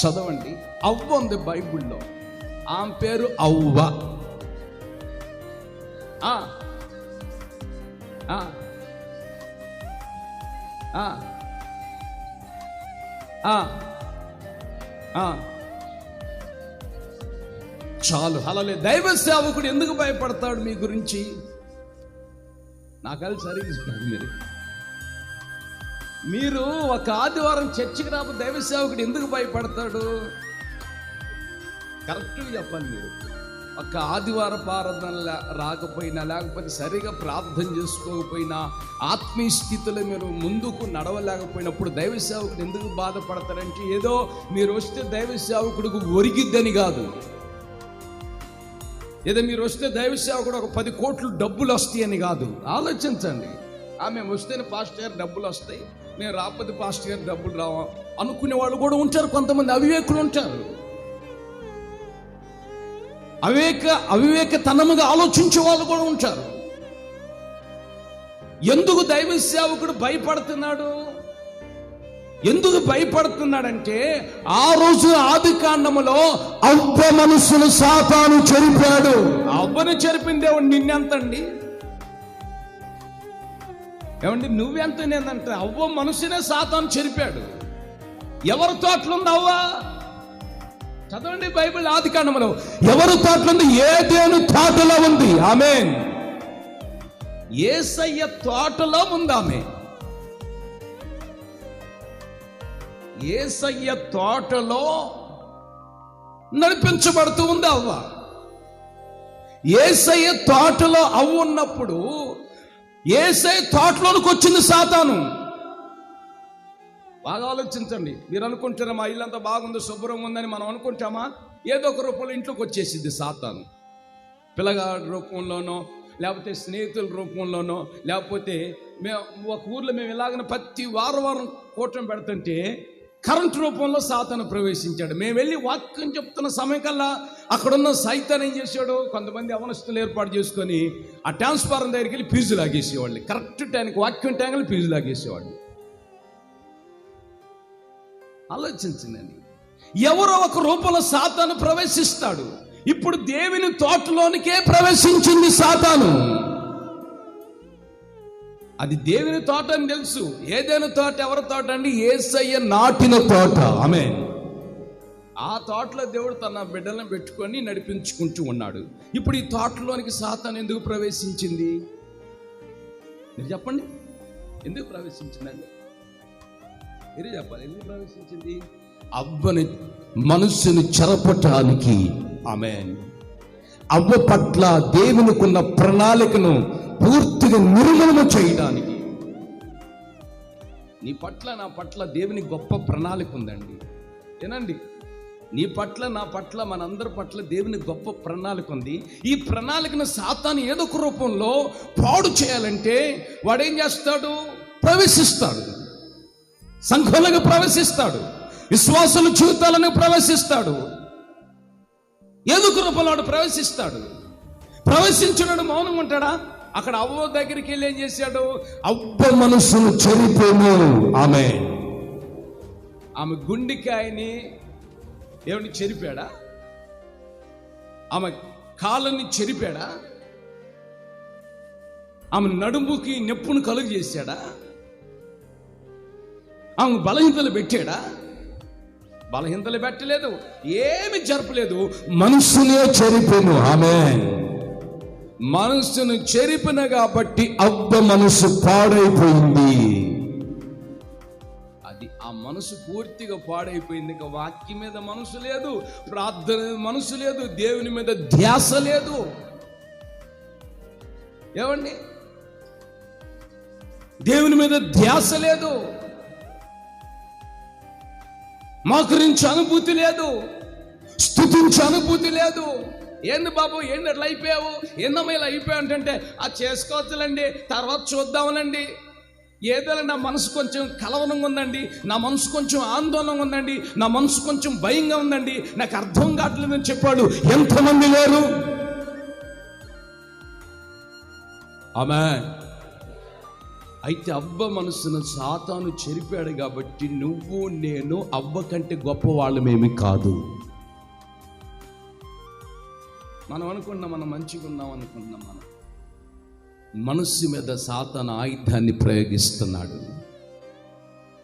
చదవండి. అవ్వ ఉంది బైబిల్లో, ఆమె పేరు అవ్వ. చాలు, అలాగే దైవ సేవకుడు ఎందుకు భయపడతాడు మీ గురించి? నాకు సరిగ్గా చెప్పండి. మీరు ఒక ఆదివారం చర్చికి రాబోతే దైవ సేవకుడు ఎందుకు భయపడతాడు? కరెక్ట్గా చెప్పండి. మీరు ఒక ఆదివారం ఆరాధన రాకపోయినా, లేకపోతే సరిగా ప్రార్థన చేసుకోకపోయినా, ఆత్మీయ స్థితిలో మీరు ముందుకు నడవలేకపోయినప్పుడు దైవ సేవకుడు ఎందుకు బాధపడతారంటే, ఏదో మీరు వస్తే దైవ సేవకుడికి ఒరిగిద్దని కాదు, ఏదో మీరు వస్తే దైవ సేవకుడు ఒక 10 కోట్లు డబ్బులు వస్తాయని కాదు. ఆలోచించండి, మేము వస్తేనే పాస్టర్ గారు డబ్బులు వస్తాయి, మేము రాకపోతే పాస్టర్ గారు డబ్బులు రావా అనుకునే వాళ్ళు కూడా ఉంటారు. కొంతమంది అవివేకులు ఉంటారు, అవివేకతనముగా ఆలోచించే వాళ్ళు కూడా ఉంటారు. ఎందుకు దైవ సేవకుడు భయపడుతున్నాడు? ఎందుకు భయపడుతున్నాడంటే, ఆ రోజు ఆదికాండములో అవ్వ మనసును సాతాను చెరిపాడు. అవ్వను చెరిపిన దేవుడు నిన్నెంతండి? ఏమండి, నువ్వెంత నేనంటే? అవ్వ మనసునే సాతాను చెరిపాడు. ఎవరి తోటలో ఉంది అవ్వ? చదవండి బైబిల్, ఆదికాండములో ఎవరి తోటలో ఉంది? ఏదెను తోటలో ఉంది. ఆమేన్. యేసయ్య తోటలో ఉంది ఆమె. యేసయ్య తోటలో నడిపించబడుతూ ఉంది అవ్వ. యేసయ్య తోటలో అవ్వ ఉన్నప్పుడు యేసయ్య తోటలోనికి వచ్చింది సాతాను. బాగా ఆలోచించండి. మీరు అనుకుంటారా మా ఇల్లంతా బాగుంది, శుభ్రంగా ఉందని మనం అనుకుంటామా? ఏదో ఒక రూపంలో ఇంట్లోకి వచ్చేసింది సాతాను. పిల్లగాడి రూపంలోనో, లేకపోతే స్నేహితుల రూపంలోనో, లేకపోతే ఒక ఊర్లో మేము ఇలాగనే ప్రతి వారం కూటమి పెడుతుంటే కరెంట్ రూపంలో సాతాను ప్రవేశించాడు. మేము వెళ్ళి వాక్యం చెప్తున్న సమయం కల్లా అక్కడున్న సైతాన్ ఏం చేశాడు? కొంతమంది అవనస్తులు ఏర్పాటు చేసుకొని ఆ ట్రాన్స్ఫారం దగ్గరికి వెళ్ళి ఫీజు లాగేసేవాళ్ళు. కరెక్ట్ టైంకి వాక్యం టైంలో ఫీజు లాగేసేవాళ్ళు. ఆలోచించండి, ఎవరో ఒక రూపంలో సాతాను ప్రవేశిస్తాడు. ఇప్పుడు దేవుని తోటలోనికే ప్రవేశించింది సాతాను. అది దేవుని తోట అని తెలుసు. ఏదైనా తోట ఎవరి తోట అండి? యేసయ్య నాటిన తోట. ఆమేన్. ఆ తోటలో దేవుడు తన బిడ్డలను పెట్టుకొని నడిపించుకుంటూ ఉన్నాడు. ఇప్పుడు ఈ తోటలోనికి సాతాను ఎందుకు ప్రవేశించింది? మీరు చెప్పండి, ఎందుకు ప్రవేశించిందండి? మీరు చెప్పాలి, ఎందుకు ప్రవేశించింది? అవ్వని మనస్సును చెరపటానికి. ఆమేన్. అవ్వ పట్ల దేవునికున్న ప్రణాళికను పూర్తిగా నిర్మూలన చేయడానికి. నీ పట్ల నా పట్ల దేవుని గొప్ప ప్రణాళిక ఉందండి. ఏనండి, నీ పట్ల నా పట్ల మనందరి పట్ల దేవుని గొప్ప ప్రణాళిక ఉంది. ఈ ప్రణాళికను సాతాను ఏదో ఒక రూపంలో పాడు చేయాలంటే వాడేం చేస్తాడు? ప్రవేశిస్తాడు. సంఘాలకు ప్రవేశిస్తాడు, విశ్వాసుల జీవితాలను ప్రవేశిస్తాడు. ఏదో ఒక రూపంలో వాడు ప్రవేశిస్తాడు. ప్రవేశించినాడు మౌనంగా ఉంటాడా? అక్కడ అవ్వ దగ్గరికి వెళ్ళి ఏం చేశాడు? అవ్వ మనసును చెరిపోను. ఆమె గుండెకాయని ఏమని చెరిపాడా? ఆమె కాళ్ళని చెరిపాడా? ఆమె నడుముకి నొప్పును కలుగు చేశాడా? ఆమె బలహీనతలు పెట్టాడా? బలహీనతలు పెట్టలేదు, ఏమి జరపలేదు. మనసునే చెరిపోను. ఆమేన్. మనసును చెరిపిన కాబట్టి అవ్వ మనసు పాడైపోయింది. అది ఆ మనసు పూర్తిగా పాడైపోయింది. ఇక వాక్యం మీద మనసు లేదు, ప్రార్థన మీద మనసు లేదు, దేవుని మీద ధ్యాస లేదు. ఏమండి, దేవుని మీద ధ్యాస లేదు, మోకరించే అనుభూతి లేదు, స్తుతించే అనుభూతి లేదు. ఏంది బాబు, ఏంది అట్లా అయిపోయావు, ఏందమ్మా ఇలా అయిపోయావు అంటే అది చేసుకోవచ్చులండి, తర్వాత చూద్దామనండి. ఏదో నా మనసు కొంచెం కలవనంగా ఉందండి, నా మనసు కొంచెం ఆందోళనగా ఉందండి, నా మనసు కొంచెం భయంగా ఉందండి, నాకు అర్థం కావట్లేదని చెప్పాడు ఎంతమంది లేరు? ఆమేన్. అయితే అవ్వ మనసును సాతాను చెరిపాడు కాబట్టి నువ్వు నేను అవ్వ కంటే గొప్ప వాళ్ళమేమి కాదు. మనం అనుకున్నాం మనం మంచిగా ఉన్నాం అనుకున్నాం. మనం మనస్సు మీద సాతాను ఆయుధాన్ని ప్రయోగిస్తున్నాడు.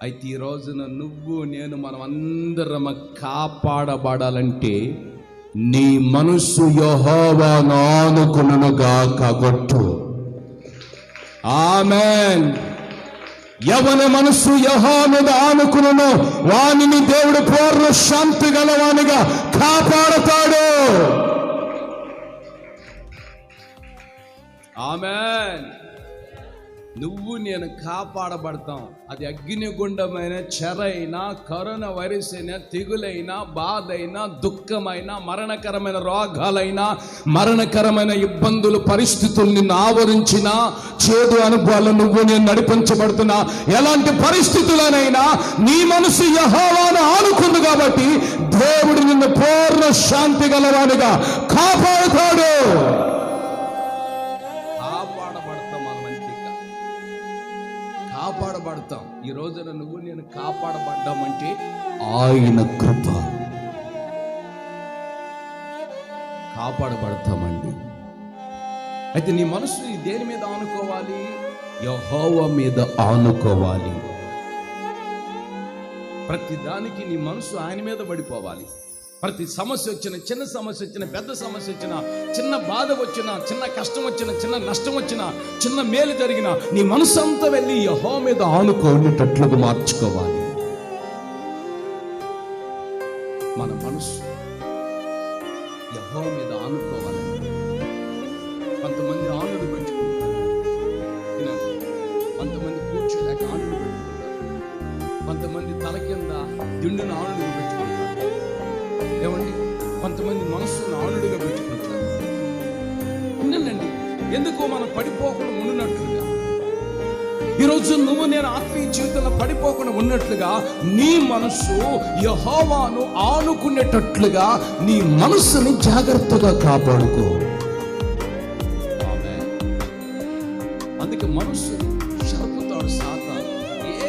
అయితే ఈ రోజున నువ్వు నేను మనం అందరం కాపాడబడాలంటే నీ మనస్సు యెహోవాను ఆనుకొనుగాక. కొట్టు ఆమేన్. ఎవని మనస్సు యెహోవా మీద ఆనుకును వానిని దేవుడు పూర్ణ శాంతి గలవానిగా కాపాడతాడు. ఆమేన్. నువ్వు నేను కాపాడబడతాం. అది అగ్నిగుండమైన, చెరైనా, కరోనా వైరస్ అయినా, తెగులైనా, బాధ అయినా, దుఃఖమైనా, మరణకరమైన రోగాలైనా, మరణకరమైన ఇబ్బందులు, పరిస్థితులు నిన్ను ఆవరించిన చేదు అనుభవాలు నువ్వు నేను నడిపించబడుతున్నా. ఎలాంటి పరిస్థితులనైనా నీ మనసు యెహోవాను ఆనుకుంది కాబట్టి దేవుడు నిన్ను పూర్ణ శాంతి గలవానిగా కాపాడుతాడు. కాపాడబడతాం. ఈ రోజున నువ్వు నేను కాపాడబడ్డామంటే ఆయన కృప. కాపాడబడతామండి. అయితే నీ మనసు దేని మీద ఆనుకోవాలి? యెహోవా మీద ఆనుకోవాలి. ప్రతి దానికి నీ మనసు ఆయన మీద పడిపోవాలి. ప్రతి సమస్య వచ్చిన, చిన్న సమస్య వచ్చిన, పెద్ద సమస్య వచ్చిన, చిన్న బాధ వచ్చిన, చిన్న కష్టం వచ్చిన, చిన్న నష్టం వచ్చిన, చిన్న మేలు జరిగిన నీ మనసు అంతా వెళ్ళి యెహోవా మీద ఆనుకునేటట్లుగా మార్చుకోవాలి. మన మనసు యెహోవా మీద ఆనుకోవాలి. కొంతమంది ఆనుడు పెట్టుకుంటారు, కొంతమంది కూర్చోలేక ఆనుడు పెట్టుకుంటారు, కొంతమంది తల కింద దిండును ఆనుడు పెట్టుకుంటారు. ఏమండి, కొంతమంది మనస్సును ఆనుడుగా పెట్టుకుంటారు. ఉండండి, ఎందుకో మనం పడిపోకుండా ఉన్నట్లుగా ఈరోజు నువ్వు నేను ఆత్మీయ జీవితంలో పడిపోకుండా ఉన్నట్లుగా నీ మనస్సు యెహోవాను ఆనుకునేటట్లుగా నీ మనస్సుని జాగ్రత్తగా కాపాడుకో. అందుకే మనస్సు చెరుపుతాడు సాతాను.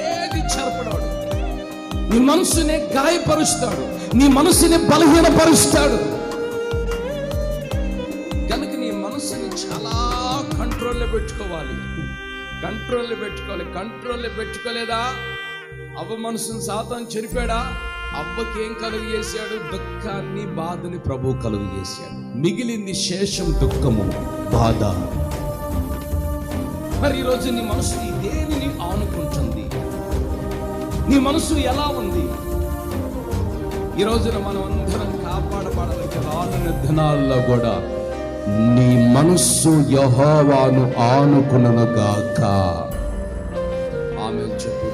ఏది చెరపడాడు, నీ మనస్సునే గాయపరుస్తాడు, నీ మనసుని బలహీనపరుస్తాడు. కనుక నీ మనసుని చాలా కంట్రోల్లో పెట్టుకోవాలి. కంట్రోల్లో పెట్టుకోలేదా? అవ్వ మనసుని సాతాను చెరిపాడా? అవ్వకి ఏం కలుగు చేశాడు? దుఃఖాన్ని, బాధని ప్రభువు కలుగు చేశాడు. మిగిలింది శేషం దుఃఖము, బాధ. మరి ఈరోజు నీ మనసు దేనిని ఆనుకుంటుంది? నీ మనసు ఎలా ఉంది? ఈ రోజున మనం అందరం కాపాడబడాలంటే రానున్న దినాల్లో కూడా నీ మనస్సు యెహోవాను ఆనుకునుగాక. ఆమేన్ చెప్పు,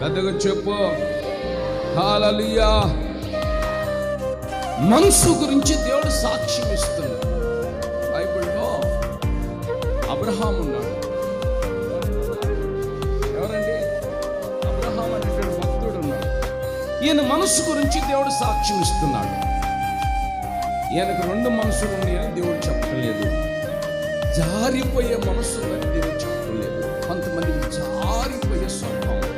పెద్దగా చెప్పు. హల్లెలూయా. మనస్సు గురించి దేవుడు సాక్ష్యం ఇస్తున్నాడు. బైబిల్లో అబ్రహాం ఉన్నాడు. ఎవరండి? అబ్రహాం అనేటువంటి భక్తుడు ఉన్నాడు. ఈయన మనస్సు గురించి దేవుడు సాక్ష్యం ఇస్తున్నాడు. ఈయనకు రెండు మనసులు ఉన్నాయని దేవుడు చెప్పలేదు. జారిపోయే మనసు ఉందని దేవుడు చెప్పలేదు. కొంతమందికి జారిపోయే స్వభావం,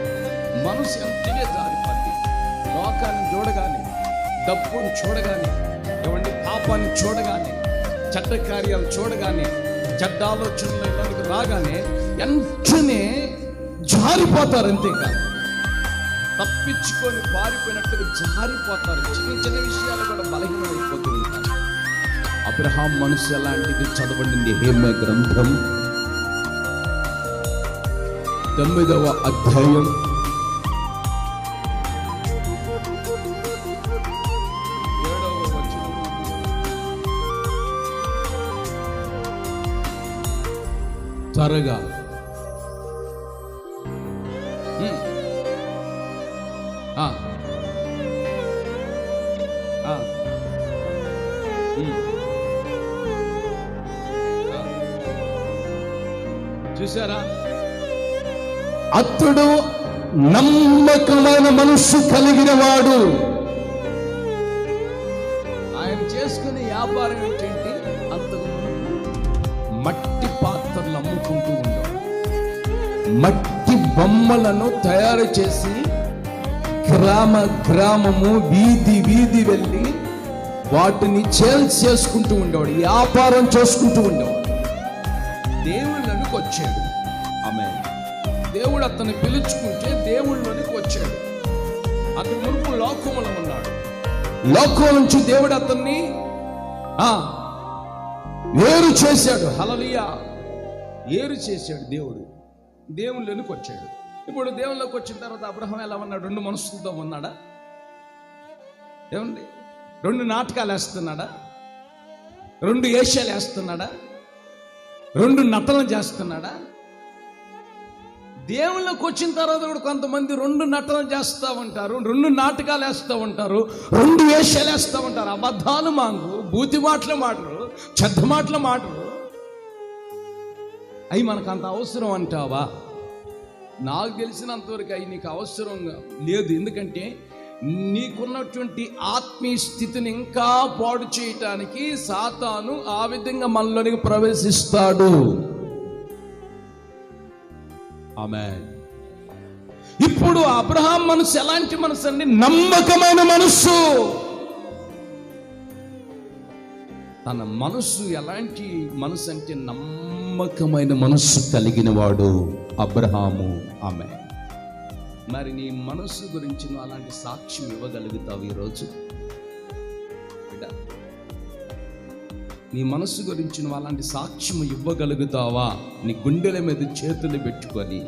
మనసు ఎంతగా జారిపోద్ది. లోకాన్ని చూడగానే, డబ్బును చూడగానే, ఏమంటే పాపాన్ని చూడగానే, చెడ్డ కార్యాలు చూడగానే, చెడ్డ ఆలోచనలు ఇలాంటివి రాగానే వెంటనే జారిపోతారు. అంతేకాదు తప్పించుకొని పారిపోయినట్టుగా జారిపోతారు. చిన్న చిన్న విషయాలు కూడా బలహీనమైపోతూ ఉంటారు. అబ్రహాం మనసు ఎలాంటిది? చదవండి నెహెమ్యా గ్రంథం 9వ అధ్యాయం త్వరగా. చూసారా, అతడు నమ్మకమైన మనస్సు కలిగిన వాడు. ఆయన చేసుకునే వ్యాపారం ఏంటంటే అంతకు మట్టి పాత్రలు అమ్ముకుంటూ ఉండేవాడు. మట్టి బొమ్మలను తయారు చేసి గ్రామము వీధి వెళ్ళి వాటిని సేల్స్ చేసుకుంటూ ఉండేవాడు, వ్యాపారం చేసుకుంటూ ఉండేవాడు. దేవుళ్ళనికి వచ్చాడు. ఆమేన్. దేవుడు అతన్ని పిలుచుకుంటే దేవుళ్ళనికి వచ్చాడు. అతని మునుపు లోకములో ఉన్నాడు. లోకం నుంచి దేవుడు అతన్ని వేరు చేశాడు. హల్లెలూయా. వేరు చేశాడు దేవుడు. దేవుళ్ళనికి వచ్చాడు. ఇప్పుడు దేవుళ్ళకి వచ్చిన తర్వాత అబ్రహాం ఎలా ఉన్నాడు? 2 మనసులతో ఉన్నాడా? ఏమండి? 2 నాటకాలు వేస్తున్నాడా? 2 ఏషాలు వేస్తున్నాడా? 2 నటనలు చేస్తున్నాడా? దేవుళ్ళకి వచ్చిన తర్వాత కూడా కొంతమంది 2 నటనలు చేస్తూ ఉంటారు, 2 నాటకాలు వేస్తూ ఉంటారు, 2 వేషాలు వేస్తూ ఉంటారు. అబద్ధాలు మాటలు, బూతి మాటలు మాటలు, చెడ్డ మాటలు మాటలు. అవి మనకు అంత అవసరం అంటావా? నాకు తెలిసినంతవరకు అవి నీకు అవసరం లేదు. ఎందుకంటే నీకున్నటువంటి ఆత్మీయ స్థితిని ఇంకా పాడు చేయటానికి సాతాను ఆ విధంగా మనలోనికి ప్రవేశిస్తాడు. ఆమేన్. ఇప్పుడు అబ్రహాం మనసు ఎలాంటి మనసు అండి? నమ్మకమైన మనస్సు. తన మనస్సు ఎలాంటి మనసు అంటే నమ్మకమైన మనస్సు కలిగిన వాడు అబ్రహాము. ఆమేన్. మరి నీ మనస్సు గురించి నువ్వు అలాంటి సాక్ష్యం ఇవ్వగలుగుతావు ఈరోజు? నీ మనస్సు గురించి నువ్వు అలాంటి సాక్ష్యం ఇవ్వగలుగుతావా? నీ గుండెల మీద చేతులు పెట్టుకొని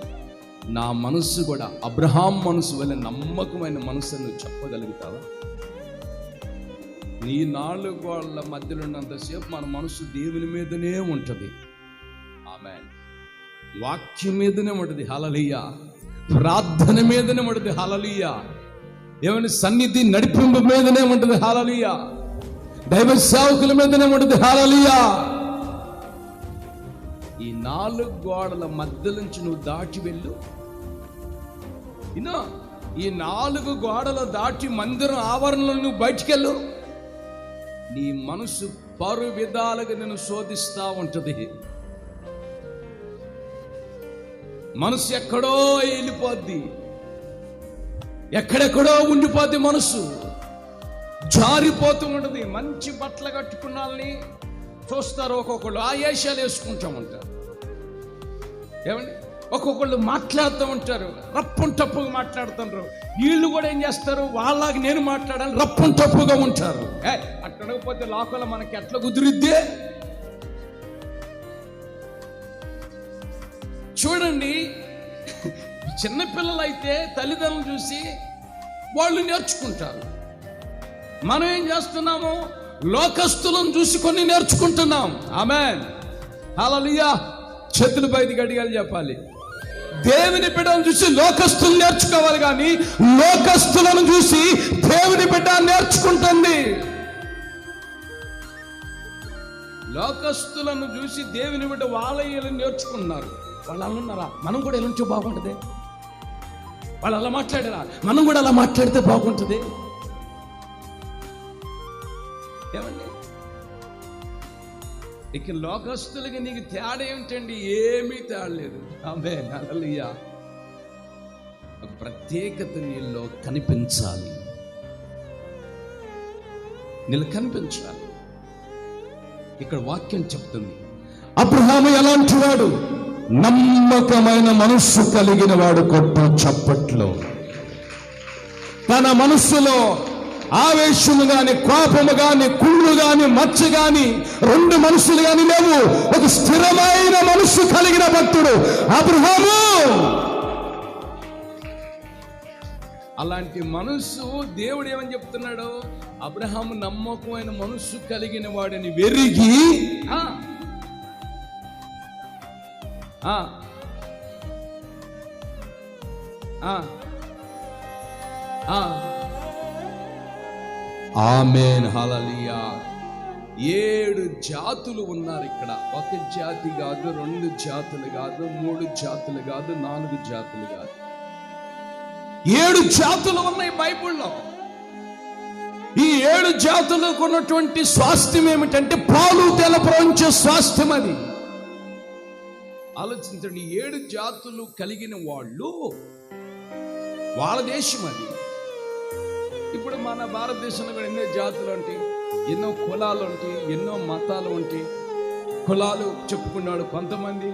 నా మనస్సు కూడా అబ్రహాం మనసు వల్ల నమ్మకమైన మనసు నువ్వు చెప్పగలుగుతావా? నీ 4 గోడల మధ్యలో ఉన్నంతసేపు మన మనసు దేవుని మీదనే ఉంటుంది. ఆమేన్. వాక్యం మీదనే ఉంటుంది. హల్లెలూయా. ప్రార్థన మీదనే ఉంటుంది. హల్లెలూయా. దేవుని సన్నిధి నడిపింపు మీదనే ఉంటుంది. హల్లెలూయా. దైవ సేవకుల మీదనే ఉంటుంది. హల్లెలూయా. ఈ 4 గోడల మధ్య నుంచి నువ్వు దాటి వెళ్ళు. ఈ 4 గోడలు దాటి మందిరం ఆవరణలో నువ్వు బయటికెళ్ళు. నీ మనసు పరు విధాలుగా నేను శోధిస్తా ఉంటుంది. మనసు ఎక్కడో వెళ్ళిపోద్ది, ఎక్కడెక్కడో ఉండిపోద్ది. మనసు జారిపోతూ ఉంటుంది. మంచి బట్టలు కట్టుకున్న వాళ్ళని చూస్తారు ఒక్కొక్కళ్ళు, ఆ ఏషాలు వేసుకుంటామంటారు. ఏమండి? ఒక్కొక్కళ్ళు మాట్లాడుతూ ఉంటారు, రప్పును తప్పుగా మాట్లాడుతుంటారు. వీళ్ళు కూడా ఏం చేస్తారు? వాళ్ళకి నేను మాట్లాడాలి, రప్పును తప్పుగా ఉంటారు. అట్టడకపోతే లోకంలో మనకి ఎట్లా కుదిరిద్దే? చూడండి, చిన్నపిల్లలు అయితే తల్లిదండ్రులు చూసి వాళ్ళు నేర్చుకుంటారు. మనం ఏం చేస్తున్నాము? లోకస్తులను చూసి కొన్ని నేర్చుకుంటున్నాం. ఆమేన్. హల్లెలూయా. చేతులు బయటికి అడిగాలి చెప్పాలి. దేవుని బిడ్డను చూసి లోకస్తులు నేర్చుకోవాలి, కానీ లోకస్తులను చూసి దేవుని బిడ్డ నేర్చుకుంటుంది. లోకస్తులను చూసి దేవుని బిడ్డ వాళ్ళ నేర్చుకున్నారు. వాళ్ళు అలా ఉన్నారా? మనం కూడా ఎలా ఉంటే బాగుంటుంది. వాళ్ళు అలా మాట్లాడారా? మనం కూడా అలా మాట్లాడితే బాగుంటుంది. ఏమండి? ఇక లోకస్తులకి నీకు తేడా ఏమిటండి? ఏమీ తేడలేదు. ఆమేన్. హల్లెలూయా. ఒక ప్రత్యేకత నీలో కనిపించాలి. నీళ్ళు కనిపించాలి. ఇక్కడ వాక్యం చెప్తుంది, అబ్రహాము ఎలాంటి వాడు? నమ్మకమైన మనస్సు కలిగిన వాడు. కొట్టు చప్పట్లో. తన మనస్సులో ఆవేశము గాని, కోపము గాని, కుళ్ళు గాని, మచ్చ గాని, 2 మనసులు గాని లేవు. ఒక స్థిరమైన మనస్సు కలిగిన భక్తుడు అబ్రహాము. అలాంటి మనస్సు దేవుడు ఏమని చెప్తున్నాడు? అబ్రహాము నమ్మకమైన మనస్సు కలిగిన వాడిని వెరిగి ఆమేన్, హల్లెలూయా. 7 జాతులు ఉన్నారు ఇక్కడ. ఒక జాతి కాదు, 2 జాతులు కాదు, 3 జాతులు కాదు, 4 జాతులు కాదు, 7 జాతులు ఉన్నాయి బైబిల్లో. ఈ 7 జాతులకు ఉన్నటువంటి స్వాస్థ్యం ఏమిటంటే పాలు తేనె ప్రవహించే స్వాస్థ్యం. అది ఆలోచించండి. 7 జాతులు కలిగిన వాళ్ళు, వాళ్ళ దేశం అది. ఇప్పుడు మన భారతదేశంలో కూడా ఎన్నో జాతులు ఉంటాయి, ఎన్నో కులాలు ఉంటాయి, ఎన్నో మతాలు ఉంటాయి. కులాలు చెప్పుకున్నాడు కొంతమంది,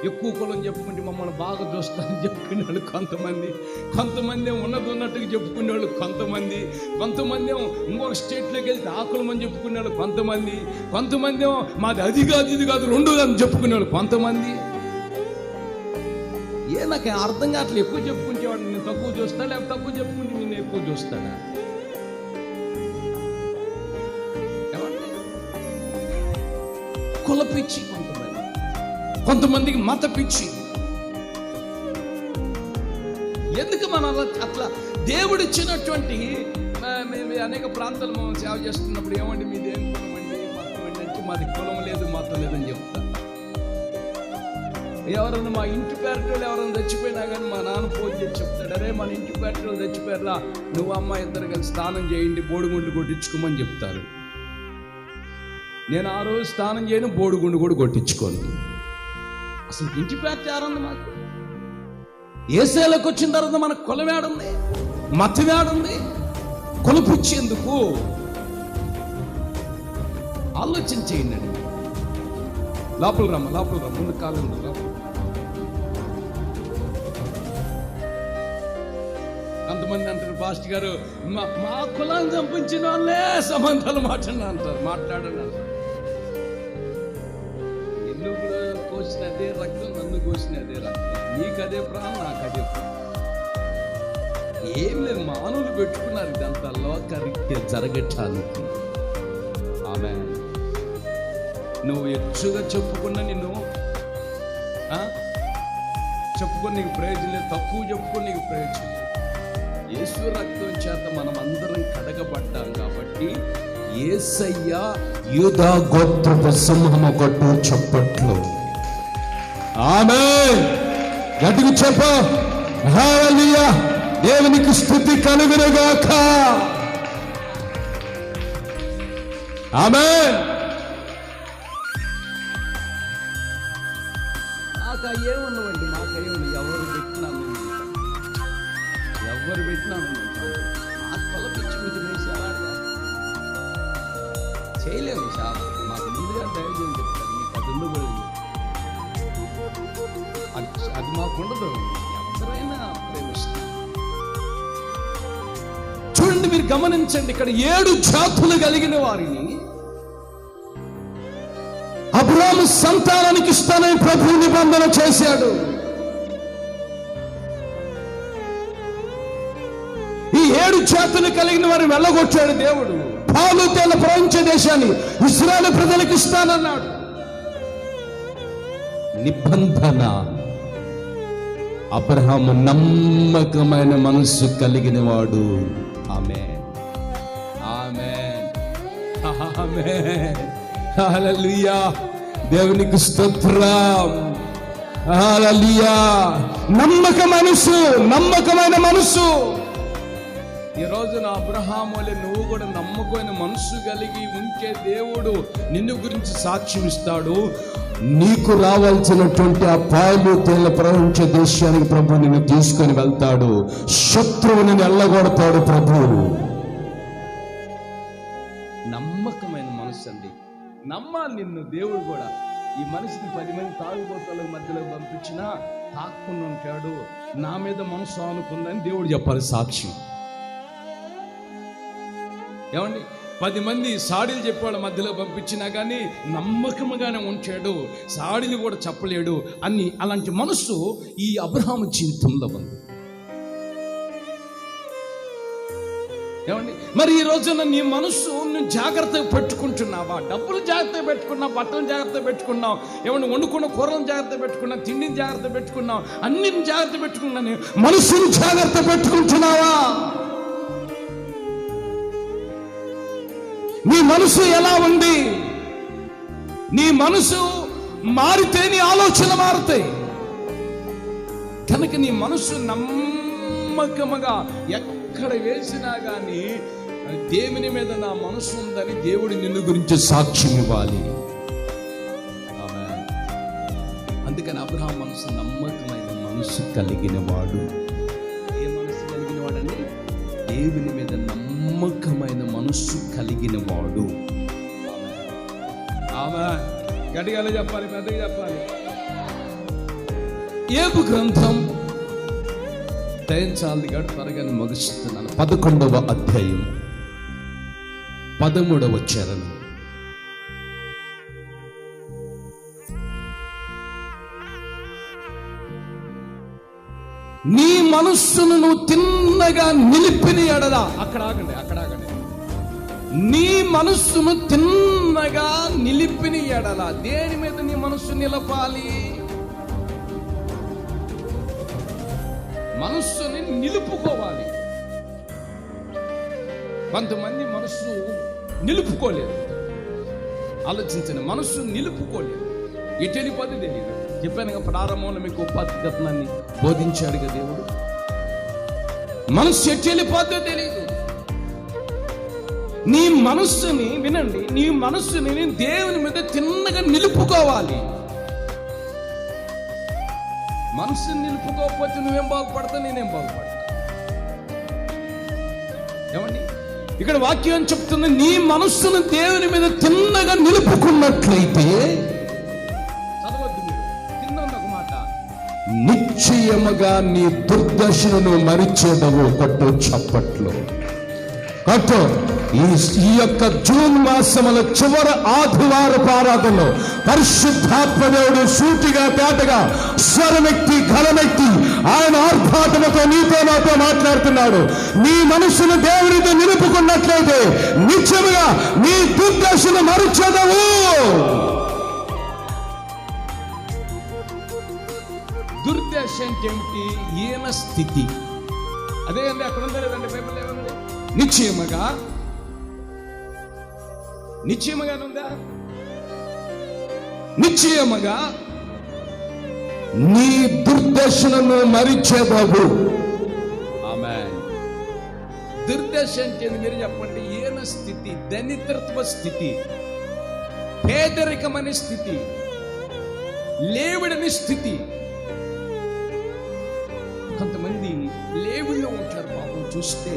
ఎక్కువ కులం చెప్పుకుంటే మమ్మల్ని బాగా చూస్తారని చెప్పుకున్నాడు కొంతమంది ఉన్నట్టుగా చెప్పుకునేవాళ్ళు కొంతమంది ఇంకొక స్టేట్లోకి వెళ్తే ఆ కులం అని చెప్పుకున్నాడు కొంతమంది మాది అది కాదు ఇది కాదు 2 అని చెప్పుకునేవాళ్ళు కొంతమంది. నాకు అర్థం కావట్లేదు. ఎక్కువ చెప్పుకుంటేవాడు నేను తక్కువ చూస్తాడా, లేకపోతే తక్కువ చెప్పుకుంటే నేను ఎక్కువ చూస్తాడా? కుల పిచ్చి కొంతమందికి మత పిచ్చి. ఎందుకు మనం అట్లా దేవుడు ఇచ్చినటువంటి అనేక ప్రాంతాలు మనం సేవ చేస్తున్నప్పుడు ఏమండి మీది ఏం కులం అండి, మతం అండి అంటే మాది కులం లేదు మతం లేదని చెప్తా. ఎవరన్నా మా ఇంటి పేరటోళ్ళు ఎవరైనా చచ్చిపోయినా కానీ మా నాన్న ఫోన్ చేసి చెప్తాడు, అరే మన ఇంటి పేరటోళ్ళు చచ్చిపోయారా, నువ్వు అమ్మ ఇద్దరు కలిసి స్నానం చేయండి, బోడిగుండు కొట్టించుకోమని చెప్తారు. నేను ఆ రోజు స్నానం చేయను, బోడిగుండు కూడా కొట్టించుకోను. అసలు ఇంటి పేరట ఏరుంది మాకు? ఏసేలకు వచ్చిన తర్వాత మనకు కులమేడుంది, మతమేడుంది? కులపిచ్చి ఎందుకు? ఆలోచించేయండి. లోపల రమ్మ ముందు కాలం లోపల. కొంతమంది అంటారు, పాస్టర్ గారు మా కులాన్ని చంపించిన వాళ్ళే సంబంధాలు మాట్లాడను. నిన్ను కోసిన అదే రక్తం, నన్ను కోసిన అదే రక్తం, నీకు అదే ప్రాణం, నాకు అదే ప్రాణం. ఏం లేదు, మానవులు పెట్టుకున్నారు ఇదంతా లోకరీత్యా జరగటానికి. ఆమేన్. నువ్వు ఎక్కువగా చెప్పుకున్నా నిన్ను చెప్పుకొని నీకు ప్రయోజనం లేదు, తక్కువ చెప్పుకొని నీకు ప్రయోజనం లేదు. యేసు రక్తం చేత మనం అందరం కడగబడ్డాం కాబట్టి యేసయ్య యూదా గోత్రపు సింహము కొట్టు చప్పట్లు. ఆమేన్. గట్టిగా చెప్ప. హల్లెలూయా. దేవునికి స్తుతి కలుగునుగాక. ఆమేన్. ఏమున్నామండి, మాకేముంది, ఎవరు పెట్టినాను మాకు పొలపిచ్చి మీకు చేయలేము. చాలా మాకు ముందుగా ధైర్యం చెప్తారు, మీకు అది ఉండదు, అది మాకు ఉండదు. ఎవరైనా ప్రేమిస్తారు. చూడండి, మీరు గమనించండి, ఇక్కడ 7 జాతులు కలిగిన వారిని అబ్రాహాము సంతానానికి ఇస్తానని ప్రభు నిబంధన చేశాడు. ఈ 7 జాతులు కలిగిన వారిని వెళ్ళగొట్టాడు దేవుడు. పాలు తేనె ప్రవహించే దేశాన్ని ఇశ్రాయేలు ప్రజలకు ఇస్తానన్నాడు. నిబంధన. అబ్రహాము నమ్మకమైన మనస్సు కలిగిన వాడు. ఆమేన్, ఆమేన్, ఆమేన్. హల్లెలూయా. దేవునికి స్తోత్రం. హల్లెలూయా. నమ్మకమైన మనసు. ఈ రోజున అబ్రహాము వలె నువ్వు కూడా నమ్మకమైన మనసు కలిగి ఉంటే దేవుడు నిన్ను గురించి సాక్ష్యం ఇస్తాడు. నీకు రావాల్సినటువంటి ఆ పాలు తేనె ప్రవహించే దేశానికి ప్రభు నిన్ను తీసుకొని వెళ్తాడు. శత్రువుని ఎల్లగొడతాడు ప్రభు. నమ్మకమైన మనసు అండి. నమ్మాలి నిన్ను దేవుడు కూడా. ఈ మనిషిని 10 మంది తాగుబోతుల మధ్యలో పంపించినా తాక్కుని ఉంటాడు, నా మీద మనసు అనుకుందని దేవుడు చెప్పాలి సాక్ష్యం. ఏమండి, 10 మంది సాడీలు చెప్పేవాళ్ళ మధ్యలో పంపించినా కానీ నమ్మకంగానే ఉంచాడు, సాడీలు కూడా చెప్పలేడు అని. అలాంటి మనసు ఈ అబ్రహాము జీవితంలో ఉంది. ఏమండి? మరి ఈ రోజున నీ మనసు నువ్వు జాగ్రత్తగా పెట్టుకుంటున్నావా? డబ్బులు జాగ్రత్తగా పెట్టుకున్నావు, బట్టలు జాగ్రత్తగా పెట్టుకున్నావు, ఏమన్నా వండుకున్న కూరలను జాగ్రత్త పెట్టుకున్నావు, తిండిని జాగ్రత్త పెట్టుకున్నావు, అన్నిటిని జాగ్రత్త పెట్టుకున్నాను. మనసుని జాగ్రత్త పెట్టుకుంటున్నావా? నీ మనసు ఎలా ఉంది? నీ మనసు మారితే నీ ఆలోచన మారుతాయి కనుక నీ మనసు నమ్మకముగా ఎక్కడ వేసినా కానీ దేవుని మీద నా మనసు ఉందని దేవుడు నిన్ను గురించి సాక్ష్యం ఇవ్వాలి. అందుకని అబ్రహాం మనసు నమ్మకమైన మనసు కలిగిన వాడు. ఏ మనసు కలిగిన వాడండి? దేవుని మీద నమ్మకమైన మనసు కలిగిన వాడు. ఆమె గట్టిగా చెప్పాలి, పెద్దగా చెప్పాలి. యోబు గ్రంథం దయించాలి త్వరగా ముగిస్తున్నాను. 11వ అధ్యాయం 13వ చరణం. నీ మనస్సును నువ్వు తిన్నగా నిలిపిన ఎడల, అక్కడ ఆగండి. నీ మనస్సును తిన్నగా నిలిపిన ఎడల, దేని మీద నీ మనస్సు నిలపాలి? మనస్సుని నిలుపుకోవాలి. కొంతమంది మనస్సు నిలుపుకోలేదు. ఆలోచించండి, మనస్సు నిలుపుకోలేదు. ఎటు వెళ్ళిపోతే తెలియదు. చెప్పాను ప్రారంభంలో మీకు పద్ధతులన్నీ బోధించాడు కదా దేవుడు. మనస్సు ఎటు వెళ్ళిపోతే తెలియదు. నీ మనస్సుని వినండి, నీ మనస్సుని దేవుని మీద తిన్నగా నిలుపుకోవాలి. మనసుని నిలుపుకోకపోతే నువ్వేం బాగుపడతావు, నేనేం బాగుపడతా. ఏమండి? ఇక్కడ వాక్యం చెప్తుంది, నీ మనస్సును దేవుని మీద తిన్నగా నిలుపుకున్నట్లయితే, చదవద్దు మీరు, కింద ఉంది ఒక మాట, నిశ్చయముగా నీ దుర్దశను మరిచేదవు. కొట్టు చప్పట్లు కొట్టు. ఈ యొక్క జూన్ మాసముల చివరి ఆదివారపు ఆరాధనలో పరిశుద్ధాత్మ దేవుడు సూటిగా తేటగా స్వరమెక్తి ఘనమెక్తి ఆయన ఆర్భాటముతో నీతో నాతో మాట్లాడుతున్నాడు. నీ మనసును దేవునితో నిలుపుకున్నట్లయితే నిత్యముగా నీ దుర్దశను మరిచెదవు. దుర్దశ అంటే ఏమిటి? ఈయన స్థితి. అదే అండి, అక్కడ ఉందా లేదండి బైబిల్ ఏమన్నా? నిశ్చయముగా నీ దుర్దశను మరిచేదవు. ఆమేన్. దుర్దశ అంటే మీరు చెప్పండి. ఈయన స్థితి, దరిద్రత్వ స్థితి, పేదరికమనే స్థితి, లేవిడని స్థితి. కొంతమంది లేవిడిలో ఉంటారు పాపం, చూస్తే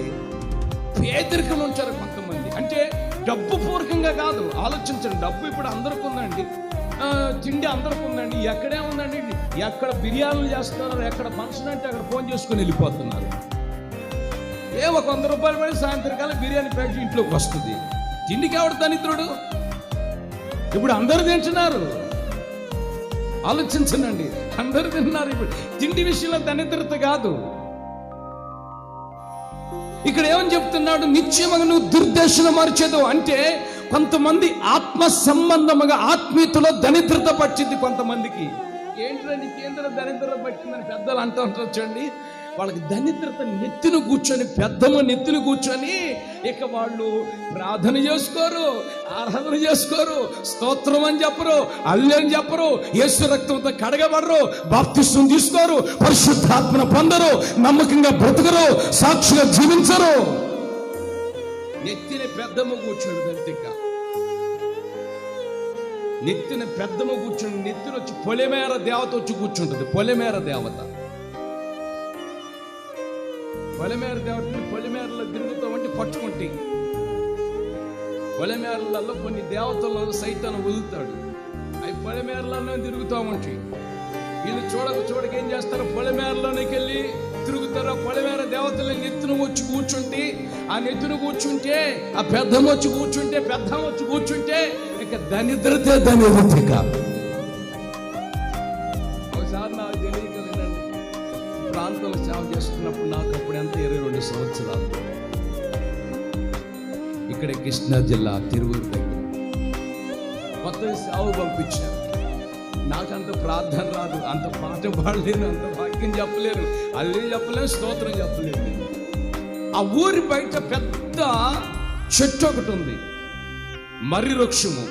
పేదరికంలో ఉంటారు కొంతమంది. అంటే డబ్బు పూర్వకంగా కాదు. ఆలోచించండి, డబ్బు ఇప్పుడు అందరికీ ఉందండి, తిండి అందరికీ ఉందండి. ఎక్కడే ఉందండి? ఎక్కడ బిర్యానీలు చేస్తున్నారు, ఎక్కడ ఫంక్షన్ అంటే అక్కడ ఫోన్ చేసుకుని వెళ్ళిపోతున్నారు. ఒక 100 రూపాయలు పడి సాయంత్రకాలం బిర్యానీ ప్యాకెట్ ఇంట్లోకి వస్తుంది. తిండికి ఎవడు దరిద్రుడు? ఇప్పుడు అందరూ తింటున్నారు. ఆలోచించండి, అందరూ తిన్నారు. ఇప్పుడు తిండి విషయంలో దరిద్రత కాదు. ఇక్కడ ఏమని చెప్తున్నాడు? నిశ్చయముగా నువ్వు దుర్దశను మరిచేదు. అంటే కొంతమంది ఆత్మ సంబంధముగా ఆత్మీయతలో దరిద్రత పట్టింది కొంతమందికి. ఏంటంటే కేంద్ర దరిద్రత పట్టిందని పెద్దలు అంటూ ఉంటారు చూడండి. వాళ్ళకి దరిద్రత నెత్తిన కూర్చొని, పెద్దమ్మ నెత్తిన కూర్చొని ఇక వాళ్ళు ప్రార్థన చేసుకోరు, ఆరాధన చేసుకోరు, స్తోత్రం అని చెప్పరు, అల్లి అని చెప్పరు, యేసు రక్తంతో కడగబడరు, బాప్తిస్మం తీసుకోరు, పరిశుద్ధాత్మను పొందరు, నమ్మకంగా బ్రతకరు, సాక్షిగా జీవించరు. నెత్తిన పెద్దమ్మ కూర్చోడు. దరిద్రంగా నెత్తిన పెద్దమ్మ కూర్చొని, నెత్తిన వచ్చి పొలిమేర దేవత వచ్చి కూర్చుంటుంది. పొలిమేర దేవత పొలిమేరలో తిరుగుతామంటే పట్టుకుంటే, పొలిమేరలలో కొన్ని దేవతలను సైతాన్ని వదులుతాడు. అవి పొలిమేరలోనే తిరుగుతూ ఉంటాయి. వీళ్ళు చూడక ఏం చేస్తారు? పొలిమేరలోనికి వెళ్ళి తిరుగుతారు. పొలిమేర దేవతలు నెత్తును వచ్చి కూర్చుంటే, ఆ నెత్తును కూర్చుంటే, ఆ పెద్దమ్మ వచ్చి కూర్చుంటే ఇక దరిద్రతే దరిద్రత. ఒకసారి నాకు తెలియకలేదండి, ప్రాంతంలో సేవ చేస్తున్నప్పుడు నాకు అప్పుడు ఎంత 22 సంవత్సరాలు. ఇక్కడే కృష్ణా జిల్లా తిరువూరు దగ్గర కొత్త సేవ పంపించారు. నాకంత ప్రార్థన రాదు, అంత పాట పాడలేను, అంత వాక్యం చెప్పలేను, అదే చెప్పలేను, స్తోత్రం చెప్పలేను. ఆ ఊరి బయట పెద్ద చెట్టు ఒకటి ఉంది, మర్రి వృక్షము.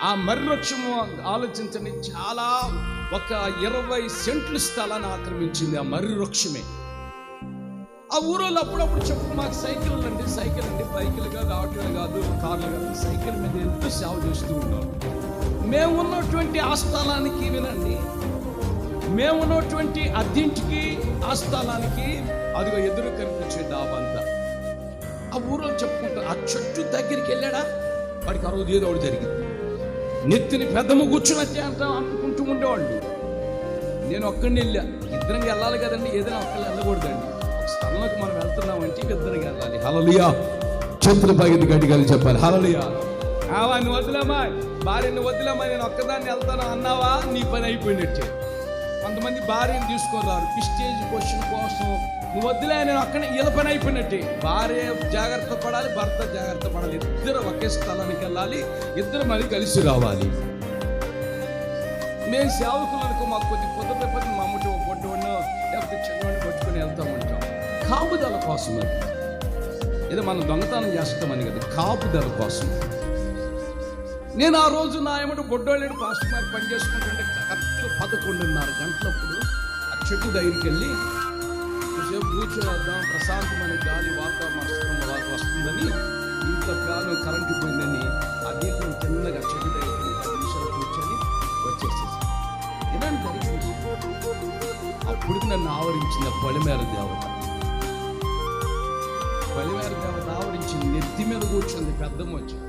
ఆ మర్రి వృక్షము ఆలోచించండి, చాలా ఒక 20 సెంట్ల స్థలాన్ని ఆక్రమించింది ఆ మర్రి వృక్షమే. ఆ ఊరోళ్ళు అప్పుడప్పుడు చెప్పు, మాకు సైకిల్ అండి, బైకులు కాదు, ఆటోలు కాదు, కార్లు కాదు, సైకిల్ మీద ఎంతో సేవ చేస్తూ ఉన్నాం. మేము ఉన్నటువంటి ఆ స్థలానికి, వినండి, మేము ఉన్నటువంటి అద్దెంటికి ఆ స్థలానికి అదిగో ఎదురు కనిపించే డాబంతా. ఆ ఊరోళ్ళు చెప్పుకుంటారు, ఆ చెట్టు దగ్గరికి వెళ్ళాడా వాడికి ఆ రోజు ఏదో ఒకటి జరిగింది. నెత్తిని పెద్దమ్మ కూర్చున్నట్టే అంట అనుకుంటూ ఉండేవాళ్ళు. నేను ఒక్కడిని వెళ్ళా, ఇద్దరం వెళ్ళాలి కదండి, ఏదైనా ఒక్కళ్ళు వెళ్ళకూడదండి. ఒక స్థలంలోకి మనం వెళ్తున్నామంటే ఇద్దరికి వెళ్ళాలి. హల్లెలూయా, చేతుల పైకి గట్టిగా చెప్పాలి హల్లెలూయా. నువ్వు వదిలేమా, భార్యను వదిలేమా, నేను ఒక్కదాన్ని వెళ్తాను అన్నావా, నీ పని అయిపోయినట్టే. కొంతమంది భార్యను తీసుకున్నారు ప్రెస్టేజ్ క్వశ్చన్ కోసం, నువ్వు వద్దులే నేను అక్కడ, వీళ్ళ పని అయిపోయినట్టే. భార్య జాగ్రత్త పడాలి, భర్త జాగ్రత్త పడాలి, ఇద్దరు ఒకే స్థలానికి వెళ్ళాలి, ఇద్దరు మళ్ళీ కలిసి రావాలి. మేము సేవకులకు మాకు కొద్ది పొద్దుపై మా అమ్మటి పొట్టువన్నో లేకపోతే చిన్నవాడిని పట్టుకుని వెళ్తూ ఉంటాం, కాపుదల కోసం. అది ఏదో మనం దొంగతనం చేస్తామని కదా, కాపుదల కోసం. నేను ఆ రోజు నా ఏమంటే బొడ్డోళ్ళేడు పాస్టర్ గారు పని చేసుకుంటుంటే కరెక్ట్గా 11:30 గంటలప్పుడు ఆ చెట్టు దగ్గరికి వెళ్ళి కొంచెంసేపు కూర్చోవద్దాం, ప్రశాంతమైన గాలి వాతావరణం వస్తుందని, ఇంత కాలం కరెంటు పోయిందని ఆ దీపం చిన్నగా చెట్టు దగ్గరికి 10 నిమిషాలు కూర్చొని వచ్చేసేసి ఇలాంటి జరిగింది. అప్పుడు నన్ను ఆవరించిన పొలిమేర దేవత. పొలిమేర దేవత ఆవరించింది, నెత్తి మీద కూర్చుంది, పెద్దమ్మ వచ్చింది.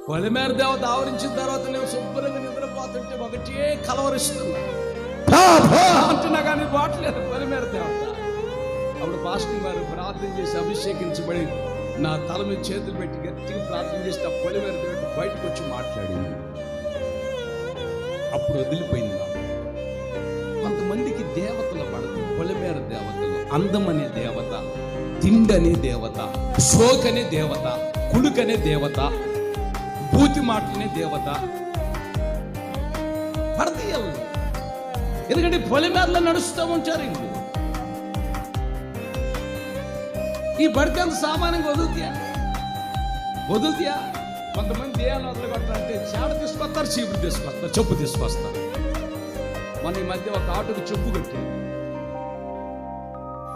పొలిమేర దేవత ఆవరించిన తర్వాత నేను శుభ్రంగా నిద్రపోతుంటే ఒకటే కలవరిస్తున్నా అంటున్నా కానీ బాట్లేదు పొలిమేర దేవత. అప్పుడు పాస్టర్ గారు ప్రార్థన చేసి అభిషేకించబడి నా తల మీద చేతులు పెట్టి గట్టిగా ప్రార్థన చేస్తే ఆ పొలిమేర దేవత బయటకు వచ్చి మాట్లాడింది. అప్పుడు వదిలిపోయింది. కొంతమందికి దేవతలు పడతాయి, పొలిమేర దేవతలు. అందం అనే దేవత, తిండి అనే దేవత, సోకనే దేవత, కుడుకనే దేవత, బూతి మాటలనే దేవత పడతాయి. ఎందుకంటే పొలిమేరలో నడుస్తూ ఉంటారు. ఈ బడితే అంత సామాన్యంగా వదులుతాయా? కొంతమంది దేయాలను వదలగొట్టాలంటే చాడ తీసుకొస్తారు, చీపురు తీసుకొస్తారు, చెప్పు తీసుకొస్తారు. మన ఈ మధ్య ఒక ఆటోకి చెప్పు కట్టారు,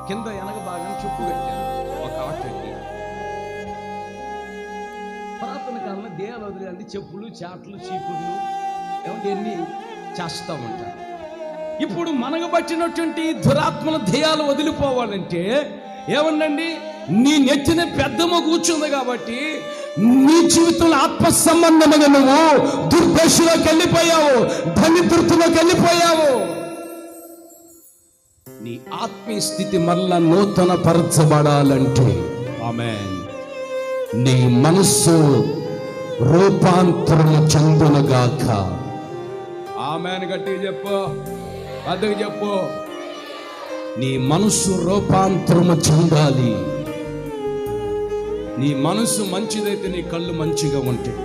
కింద వెనక భాగం చెప్పు కట్టారు ఒక ఆటోకి. పురాతన కాలంలో దేయాలు వదిలేయాలంటే చెప్పులు, చాట్లు, చీపుర్లు ఎన్ని చేస్తూ ఉంటారు. ఇప్పుడు మనకు పట్టినటువంటి దురాత్మల దేయాలు వదిలిపోవాలంటే ఏమండండి, నీ నెత్తిన పెద్దమ్మ కూర్చుంది కాబట్టి నీ జీవితంలో ఆత్మ సంబంధంగా నువ్వు దుర్దశలోకి వెళ్ళిపోయావు, ధనితృప్తిలోకి వెళ్ళిపోయావు. నీ ఆత్మీయ స్థితి మరలా నూతన పరచబడాలంటే ఆమేన్, నీ మనస్సు రూపాంతరము చెందునుగాక. ఆమేన్, గట్టిగా చెప్పు, అద్దెకి చెప్పు. నీ మనస్సు రూపాంతరము చెందాలి. నీ మనసు మంచిదైతే నీ కళ్ళు మంచిగా ఉంటాయి,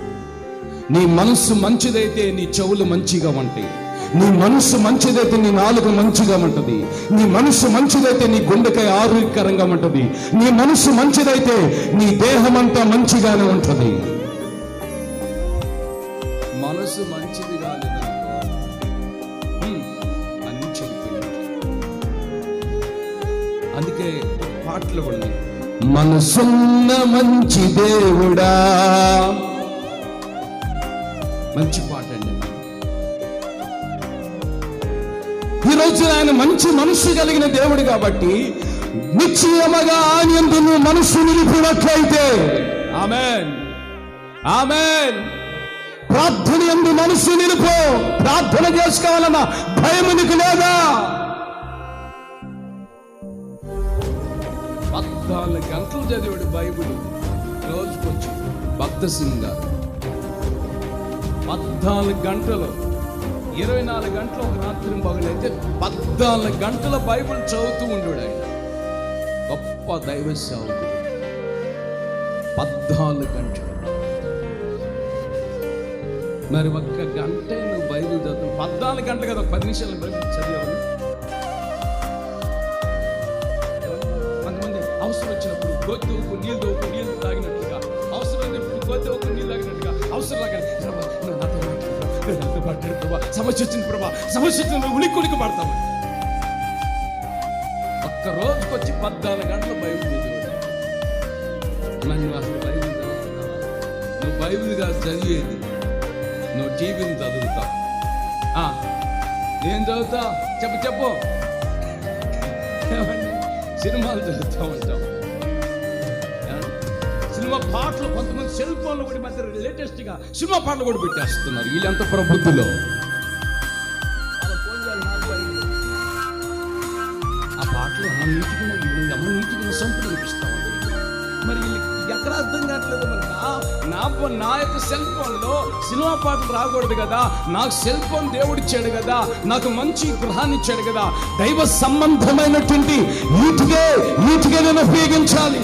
నీ మనసు మంచిదైతే నీ చెవులు మంచిగా ఉంటాయి, నీ మనసు మంచిదైతే నీ నాలుక మంచిగా ఉంటుంది, నీ మనసు మంచిదైతే నీ గుండెకాయ ఆరోగ్యకరంగా ఉంటుంది, నీ మనసు మంచిదైతే నీ దేహం అంతా మంచిగానే ఉంటుంది. మనసు మంచిది కాలేదనుకో అన్ని చెడిపోయింది. అందుకే పాటలు ఉన్నాయి, మనసున్న మంచి దేవుడా. మంచి పాట అండి. ఈరోజు ఆయన మంచి మనస్సు కలిగిన దేవుడు కాబట్టి నిశ్చయముగా ఆయనందు నువ్వు మనస్సు నిలిపినట్లయితే ఆమేన్, ఆమేన్. ప్రార్థన యందు మనస్సు నిలుపు. ప్రార్థన చేసుకోవాలన్న భయం నీకు లేదా? 14 గంటలు చదివాడు బైబిల్ రోజుకొచ్చి భక్త సింగ్ గారు. 14 గంటలు, 24 గంటలు ఒక రాత్రి పగలైతే 14 గంటల బైబిల్ చదువుతూ ఉండేవాడు ఆయన. గొప్ప దైవ సేవకుడు. 14 గంటలు. మరి ఒక్క గంట నువ్వు బైబిల్ చదువు, 14 గంటలు కదా, 10 నిమిషాలు బైబిల్ చదివాను. కొంతమంది అవసరం వచ్చినప్పుడు గొంతుకు నీళ్ళు తాగినట్టుగా, అవసరం వచ్చినప్పుడు గొంతుకు నీళ్ళు తాగినట్టుగా, అవసరం లాగానే సమస్య వచ్చింది ప్రభా, సమస్య వచ్చిన ఉలిక్కి పడతాము. ఒక్క రోజుకి వచ్చి 14 గంటలు బైబిల్ చదివాడు. నన్ను అసలు బైబిల్ చదువుతున్నావా? నువ్వు బైబిల్ కాదు చదివేది, నువ్వు టీవీని చదువుతావు. ఏం చదువుతావు? చెప్పు. సినిమాలు చదువుతూ ఉంటాం. సినిమా పాటలు, కొంతమంది సెల్ ఫోన్లు కూడా మధ్య లేటెస్ట్గా సినిమా పాటలు కూడా పెట్టేస్తున్నారు. వీళ్ళంత ప్రబుద్ధిలో ఆ పాటలు అమ్మ నీటికి సంపులు అనిపిస్తామండి. మరి ఎక్కడ అర్థం కావట్లేదు. మరి నా యొక్క సెల్ ఫోన్లో సినిమా పాటలు రాకూడదు కదా. నాకు సెల్ ఫోన్ దేవుడిచ్చాడు కదా, నాకు మంచి గృహాన్ని ఇచ్చాడు కదా. దైవ సంబంధమైనటువంటి వీటికే నేను ఉపయోగించాలి.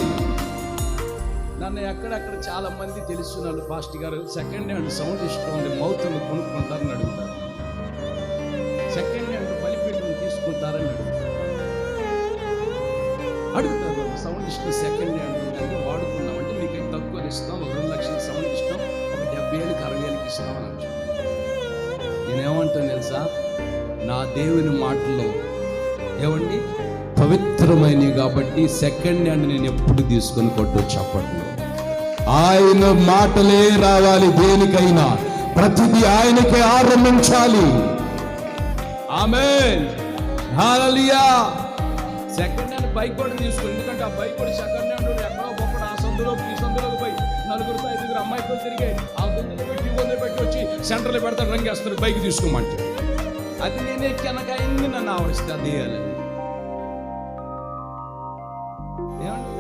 నన్ను ఎక్కడెక్కడ చాలా మంది తెలుసున్నారు, పాస్టర్ గారు సెకండ్ హ్యాండ్ సౌండ్ ఇష్టం ఉంది, మౌతులు కొనుక్కుంటారని అడుగుతారు. సెకండ్ హ్యాండ్ బలిపీఠం తీసుకుంటారని అడుగుతారు. సౌండ్ ఇష్టం సెకండ్ హ్యాండ్ ఉందని వాడుకున్నామంటే మీకు తక్కువ ఇస్తాం, 2 లక్షల సౌండ్ ఇష్టం, ఒక 70,000 60,000 ఇస్తామని అంటారు. నేనేమంటాను తెలుసా? నా దేవుని మాటలో ఏమండి పవిత్రమైనవి కాబట్టి సెకండ్ హ్యాండ్ నేను ఎప్పుడు తీసుకొని కొట్టు చెప్పండి. ఆయన మాటలే రావాలి, దేనికైనా ప్రతిదీ ఆయనకే ఆరంభించాలి. ఆమేన్, హల్లెలూయా. సెకండ్ హ్యాండ్ బైక్ కూడా తీసుకుని, ఎందుకంటే ఆ బైక్ కూడా సెకండ్ హ్యాండ్ ఎక్కడో ఒకటి ఆ సందులోకి ఈ సందులోకి పోయి 4-5 అమ్మాయితో తిరిగి ఆ గుండెలు పెట్టి వచ్చి సెంటర్లో పెడతాడు, రంగేస్తారు బైక్ తీసుకోమంటే. అది నేను ఎక్కనక అయింది, నన్ను ఆవరిస్తే అది వేయాలని. ఏమండి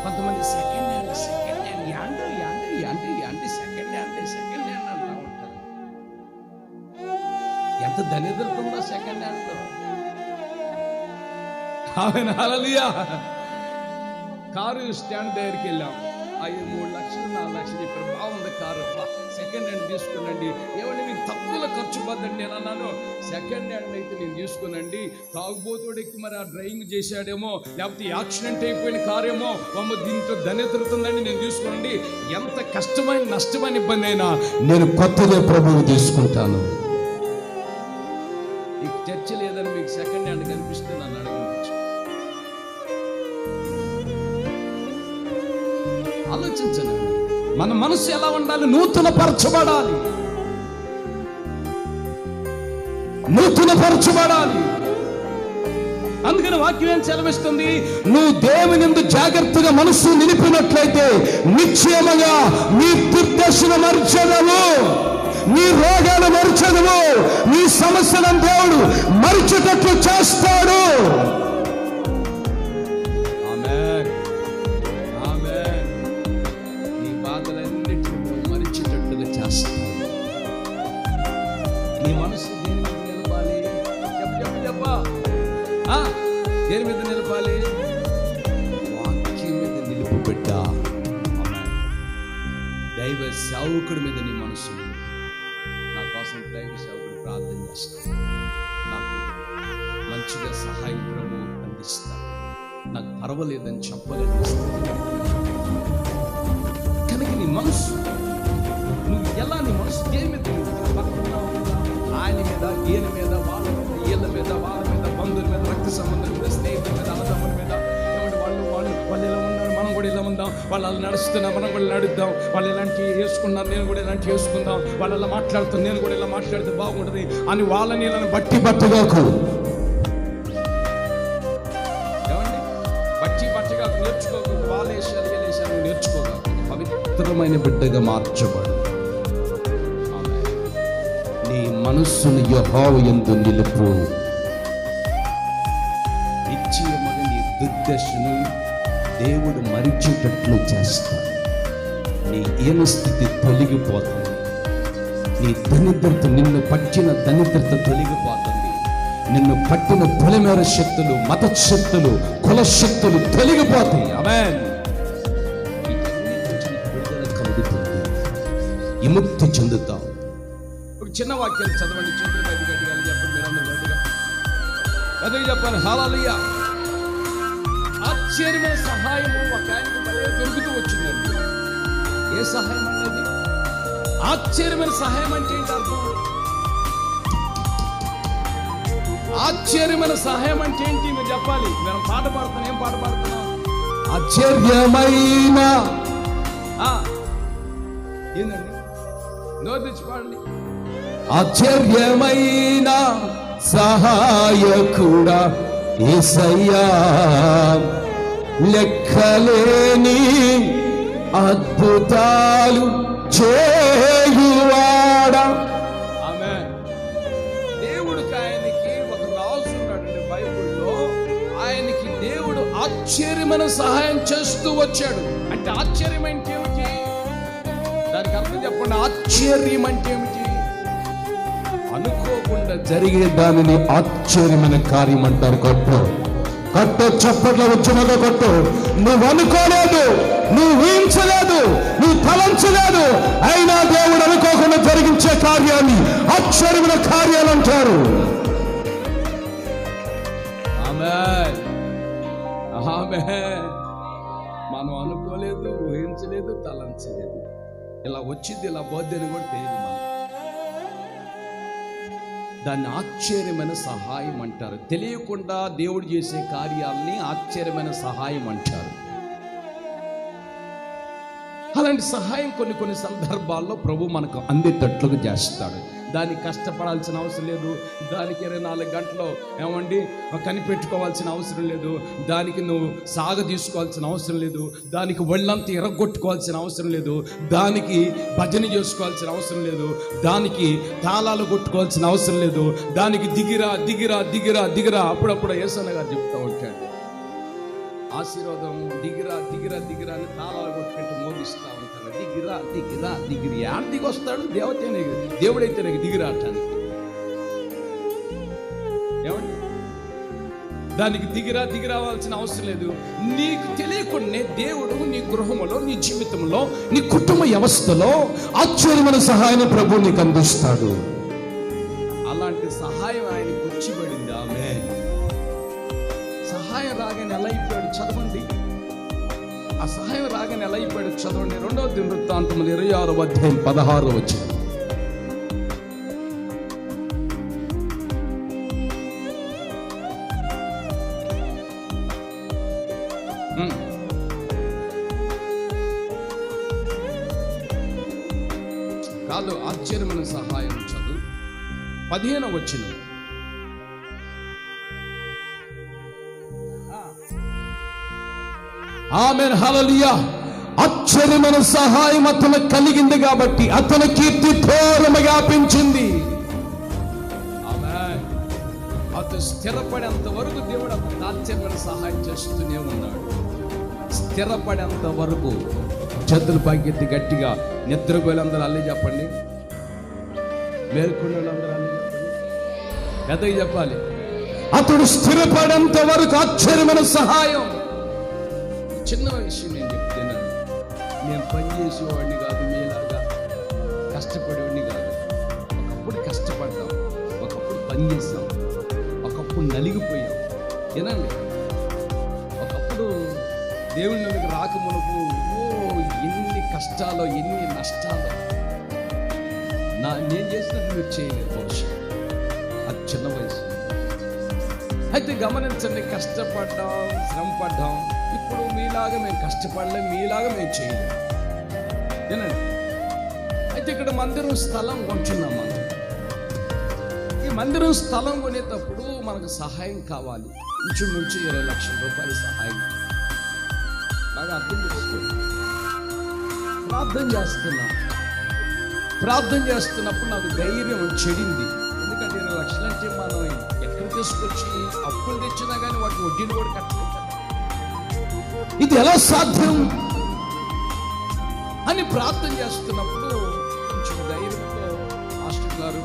కొంతమంది సెకండ్ హ్యాండ్ అంటా ఉంటారు. ఎంత దరిద్రతుందో సెకండ్ హ్యాండ్లో. హల్లెలూయా. కారు స్టాండ్ దగ్గరికి వెళ్ళాం, 3 లక్షలు 4 లక్షలు ఇక్కడ బాగుంది కారు, సెకండ్ హ్యాండ్ తీసుకునండి. ఏమండి మీకు తక్కువ ఖర్చు పోద్దండి. నేను అన్నాను సెకండ్ హ్యాండ్ అయితే నేను తీసుకునండి, తాగుబోతుడికి మరి ఆ డ్రైవింగ్ చేశాడేమో, లేకపోతే యాక్సిడెంట్ అయిపోయిన కారేమో, దీంతో దరిద్రతుందండి, నేను తీసుకునండి. ఎంత కష్టమైన నష్టమైన ఇబ్బంది అయినా నేను కొత్తదే ప్రభువు తీసుకుంటాను. ఈ చర్చ లేదని మీకు సెకండ్ హ్యాండ్ కనిపిస్తే నన్ను అడగవచ్చు. ఆలోచించండి, మన మనసు ఎలా ఉండాలి? నూతన పరచబడాలి. అందుకని వాక్యం ఏం సెలవిస్తుంది? నువ్వు దేవుని యందు జాగ్రత్తగా మనసు నిలిపినట్లయితే నిశ్చయముగా నీ దుర్దశను మరిచెదవు, నీ రోగాలు మరిచెదవు, నీ సమస్యలను దేవుడు మరిచేటట్లు చేస్తాడు. నీ మనసు దేని మీద నిలపాలి? చెప్పా దేని మీద నిలపాలి? వాక్యం మీద నిలుపు బిడ్డ. దైవ సేవకుడి మీద నీ మనసు. నా కోసం దైవ సేవకుడు ప్రార్థన చేస్తాను, నాకు మంచిగా సహాయం ప్రభు అందిస్తాను, నాకు పర్వాలేదని చెప్పలేదు. కనుక నీ మనసు, నువ్వు ఎలా నీ మనసు దేని మీద ఆయన మీద, ఈయన మీద, వాళ్ళ మీద, వీళ్ళ మీద, వాళ్ళ మీద, బంధువుల మీద, రక్త సంబంధం మీద, స్నేహితుల మీద, అన్నదమ్ముల మీద, ఏమంటే వాళ్ళు ఇలా ఉన్నారు, మనం కూడా ఇలా ఉందాం, వాళ్ళు అలా నడుస్తున్నా మనం కూడా నడుద్దాం, వాళ్ళు ఇలాంటివి వేసుకున్నారు నేను కూడా ఇలాంటివి వేసుకుందాం, వాళ్ళు అలా మాట్లాడుతాను నేను కూడా ఇలా మాట్లాడితే బాగుంటుంది అని వాళ్ళని ఇలా బట్టిగాకు. ఏమండి బట్టిగా నేర్చుకోకూడదు. వాళ్ళ వేషాలు నేర్చుకోగలరు. పవిత్రమైన బిడ్డగా మార్చబడు. నీ మనస్సును యెహోవా యందు నిలుపు. నిశ్చయముగా నీ దుర్దశను దేవుడు మరిచేటట్లు చేస్తాడు. నీ ఈన స్థితి తొలగిపోతుంది. నీ దరిద్రత, నిన్ను పట్టిన దరిద్రత తొలగిపోతుంది. నిన్ను పట్టిన పొలిమేర శక్తులు, మత శక్తులు, కుల శక్తులు తొలగిపోతాయి. ఆమేన్. విముక్తి చెందుతావు. ఒక చిన్న వాక్యాలు చదవండి, చేతులు పైకి గట్టిగా చెప్పండి, మీరందరూ గట్టిగా చెప్పాలి. హల్లెలూయా. ఆశ్చర్యమైన సహాయము ఒక ఆయనకు భలే దొరుకుతూ వచ్చిందండి. ఏ సహాయం అనేది? ఆశ్చర్యమైన సహాయం అంటే ఏంటి అర్థం? ఆశ్చర్యమైన సహాయం అంటే ఏంటి మీరు చెప్పాలి. మనం పాట పాడుతున్నాం. ఏం పాట పాడుతున్నాం? ఆశ్చర్యమైన ఏందండి? నోరు తెచ్చి పాడండి. ఆశ్చర్యమైన సహాయకుడా యేసయ్యా, లెక్కలేని అద్భుతాలు చేయువాడా. ఆమేన్. దేవుడికి ఆయనకి ఒక రాజు ఉన్నాడండి బైబిల్లో. ఆయనకి దేవుడు ఆశ్చర్యమైన సహాయం చేస్తూ వచ్చాడు. అంటే ఆశ్చర్యం అంటే ఏమిటి? దానికి అర్థం చెప్పండి. ఆశ్చర్యం అంటే ఏమిటి? అనుకోకుండా జరిగే దానిని ఆశ్చర్యమైన కార్యం అంటారు. కట్టు చప్పట్ల వచ్చినగా కొట్టు. నువ్వు అనుకోలేదు, నువ్వు ఊహించలేదు, నువ్వు తలంచలేదు, అయినా దేవుడు అనుకోకుండా జరిగించే కార్యాన్ని ఆశ్చర్యమైన కార్యాలు అంటారు. ఆమేన్, ఆమేన్. మనం అనుకోలేదు, ఊహించలేదు, తలంచలేదు, ఇలా వచ్చింది ఇలా పోద్ది అని కూడా తెలియదు. మనం దాన్ని ఆశ్చర్యమైన సహాయం అంటారు. తెలియకుండా దేవుడు చేసే కార్యాలని ఆశ్చర్యమైన సహాయం అంటారు. అలాంటి సహాయం కొన్ని సందర్భాల్లో ప్రభు మనకు అందేటట్లుగా చేస్తాడు. దానికి కష్టపడాల్సిన అవసరం లేదు, దానికి 24 గంటలు ఏమండి కనిపెట్టుకోవాల్సిన అవసరం లేదు, దానికి నువ్వు సాగ తీసుకోవాల్సిన అవసరం లేదు, దానికి ఒళ్ళంతా ఎరగొట్టుకోవాల్సిన అవసరం లేదు, దానికి భజన చేసుకోవాల్సిన అవసరం లేదు, దానికి తాళాలు కొట్టుకోవాల్సిన అవసరం లేదు, దానికి దిగిరా దిగిరా దిగిరా దిగిరా. అప్పుడప్పుడు యేసన్న గారు చెప్తూ ఉంటాడు, ఆశీర్వాదం దిగిరా దిగిరా దిగిరా అని తాళాలు కొట్టుకుంటూ మోగిస్తూ ఉంటాడు. దిగిరా దిగిరా దిగిరి యాడ దిగి వస్తాడు? దేవుడైతే నీకు దిగిరా అంటానికి ఏమండి? దానికి దిగిరా దిగిరావాల్సిన అవసరం లేదు. నీకు తెలియకుండానే దేవుడు నీ గృహంలో, నీ జీవితంలో, నీ కుటుంబ వ్యవస్థలో ఆశ్చర్యమైన సహాయాన్ని ప్రభు నీకు అందిస్తాడు. అలాంటి సహాయం ఆయనకు వచ్చిపడింది. ఆమె సహాయం రాగానే ఎలా అయిపోయాడు చదవండి. ఆ సహాయం రాగానే ఎలా అయిపోయాడు చదవండి. 2వ దినవృత్తాంతములు 26వ అధ్యాయం 16వ వచనం. కాదు, ఆశ్చర్యమైన సహాయం చదువు 15వ వచనం. ఆమేన్, హల్లెలూయా. ఆశ్చర్యమైన సహాయం అతనికి కలిగింది కాబట్టి అతని కీర్తి ఘోరముగా వ్యాపించింది. ఆమేన్. అతను స్థిరపడేంత వరకు దేవుడు అతనికి ఆశ్చర్యమైన సహాయం చేస్తూనే ఉన్నాడు. స్థిరపడేంత వరకు. చేతులు పైకెత్తి గట్టిగా నిద్రపోయేలందరూ అల్లే చెప్పండి, మేల్కొన్న వాళ్ళందరూ అల్లే చెప్పండి, పెద్దగా చెప్పాలి. అతడు స్థిరపడేంత వరకు ఆశ్చర్యమైన సహాయం. చిన్న విషయం నేను చెప్తున్నాను. నేను పనిచేసేవాడిని కాదు, మీలాగా కష్టపడేవాడిని కాదు. ఒకప్పుడు కష్టపడ్డాం, ఒకప్పుడు పని చేసాం, ఒకప్పుడు నలిగిపోయాం. ఏనండి, ఒకప్పుడు దేవుని నన్ను రాకమునుపు ఎన్ని కష్టాలు, ఎన్ని నష్టాలు నేను చేసినట్టు మీరు చేయలేదు బహుశా. అది చిన్న వయసు. అయితే గమనించండి, కష్టపడ్డాం, శ్రమ పడ్డాం. ఇప్పుడు మీలాగా మేము కష్టపడలేం, మీలాగా మేము చేయలేం. ఏనండి, అయితే ఇక్కడ మందిరం స్థలం కొంటున్నాం. మనం ఈ మందిరం స్థలం కొనేటప్పుడు మనకు సహాయం కావాలి. ఇంచుమించు 20 లక్షల రూపాయల సహాయం. బాగా అర్థం చేసుకోండి. ప్రార్థన చేస్తున్నప్పుడు నాకు ధైర్యం చెడింది. ఎందుకంటే 20 లక్షలు అంటే మనం ఎక్కడ తీసుకొచ్చి అప్పులు తెచ్చినా కానీ వాటిని వడ్డీని కూడా కట్టలేదు. ఇది ఎలా సాధ్యం అని ప్రార్థన చేస్తున్నప్పుడు కొంచెం ధైర్యంతో మాస్టర్ గారు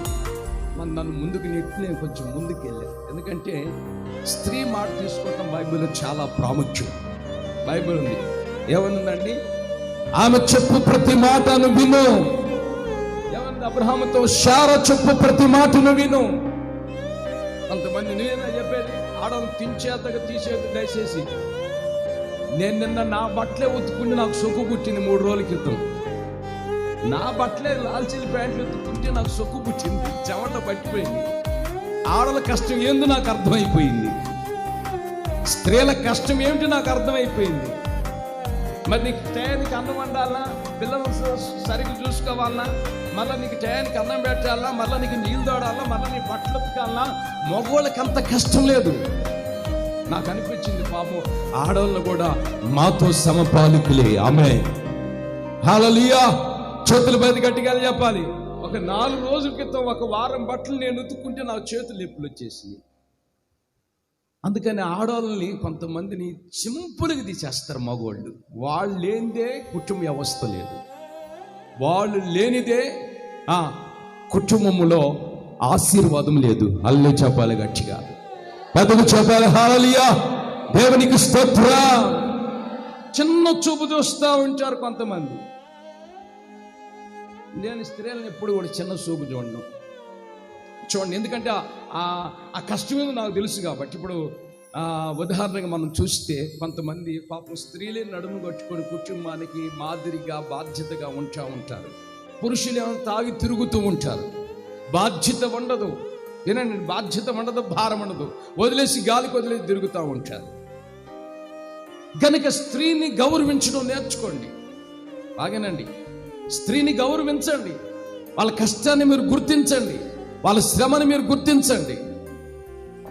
నన్ను ముందుకు నెట్టి నేను కొంచెం ముందుకు వెళ్ళాను. ఎందుకంటే స్త్రీ మాట తీసుకోవటం బైబిల్లో చాలా ప్రాముఖ్యం. బైబిల్ ఉంది, ఏమనుందండి? ఆమె చెప్పు ప్రతి మాటను విను, అబ్రహాముతో, శారా చెప్పు ప్రతి మాటను విను. కొంతమంది నేనే చెప్పేది, ఆడవాళ్ళు తించేతగా తీసేది దయచేసి. నేను నిన్న నా బట్టలే ఉతుక్కుంటే నాకు సొక్కు పుట్టింది 3 రోజుల క్రితం. నా బట్టలే లాల్చీల ప్యాంట్లు ఉతుక్కుంటే నాకు సొక్కు పుట్టింది, చెమట పట్టిపోయింది. ఆడల కష్టం ఏందో నాకు అర్థమైపోయింది, స్త్రీల కష్టం ఏమిటి నాకు అర్థమైపోయింది. మరి నీకు టయానికి అన్నం వండాలన్నా, పిల్లలు సరిగ్గా చూసుకోవాలన్నా, మళ్ళీ నీకు టయానికి అన్నం పెట్టాలన్నా, మళ్ళీ నీకు నీళ్ళు తోడాలన్నా, మళ్ళీ నీ బట్టలు ఉతకాలన్నా, మగవాళ్ళకి అంత కష్టం లేదు. నాకు అనిపించింది పాపం ఆడవాళ్ళు కూడా మాతో సమపాలికులే. ఆమెన్, హల్లెలూయా. చేతులు బయట గట్టిగా చెప్పాలి. ఒక 4 రోజుల క్రితం 1 వారం బట్టలు నేను ఉతుక్కుంటే నాకు చేతులు నొప్పులు వచ్చేసింది. అందుకని ఆడవాళ్ళని కొంతమందిని సింపుల్గా తీసేస్తారు మగవాళ్ళు. వాళ్ళు లేనిదే కుటుంబ వ్యవస్థ లేదు, వాళ్ళు లేనిదే కుటుంబంలో ఆశీర్వాదం లేదు. అల్లే చెప్పాలి గట్టిగా, పెద్దలు చెప్పాలి. హల్లెలూయా, దేవునికి స్తోత్రం. చిన్న చూపు చూస్తూ ఉంటారు కొంతమంది. నేను స్త్రీలను ఎప్పుడు కూడా చిన్న చూపు చూడండి, ఎందుకంటే ఆ కష్టం ఏదో నాకు తెలుసు కాబట్టి. ఇప్పుడు ఉదాహరణగా మనం చూస్తే కొంతమంది పాపం స్త్రీలే నడుము కట్టుకొని కుటుంబానికి మాదిరిగా బాధ్యతగా ఉంటారు. పురుషులు ఏమైనా తాగి తిరుగుతూ ఉంటారు, బాధ్యత ఉండదు. ఏనండి, బాధ్యత ఉండదు, భారం ఉండదు, వదిలేసి గాలికి వదిలేసి తిరుగుతూ ఉంటారు. కనుక స్త్రీని గౌరవించడం నేర్చుకోండి. బాగేనండి, స్త్రీని గౌరవించండి, వాళ్ళ కష్టాన్ని మీరు గుర్తించండి, వాళ్ళ శ్రమని మీరు గుర్తించండి.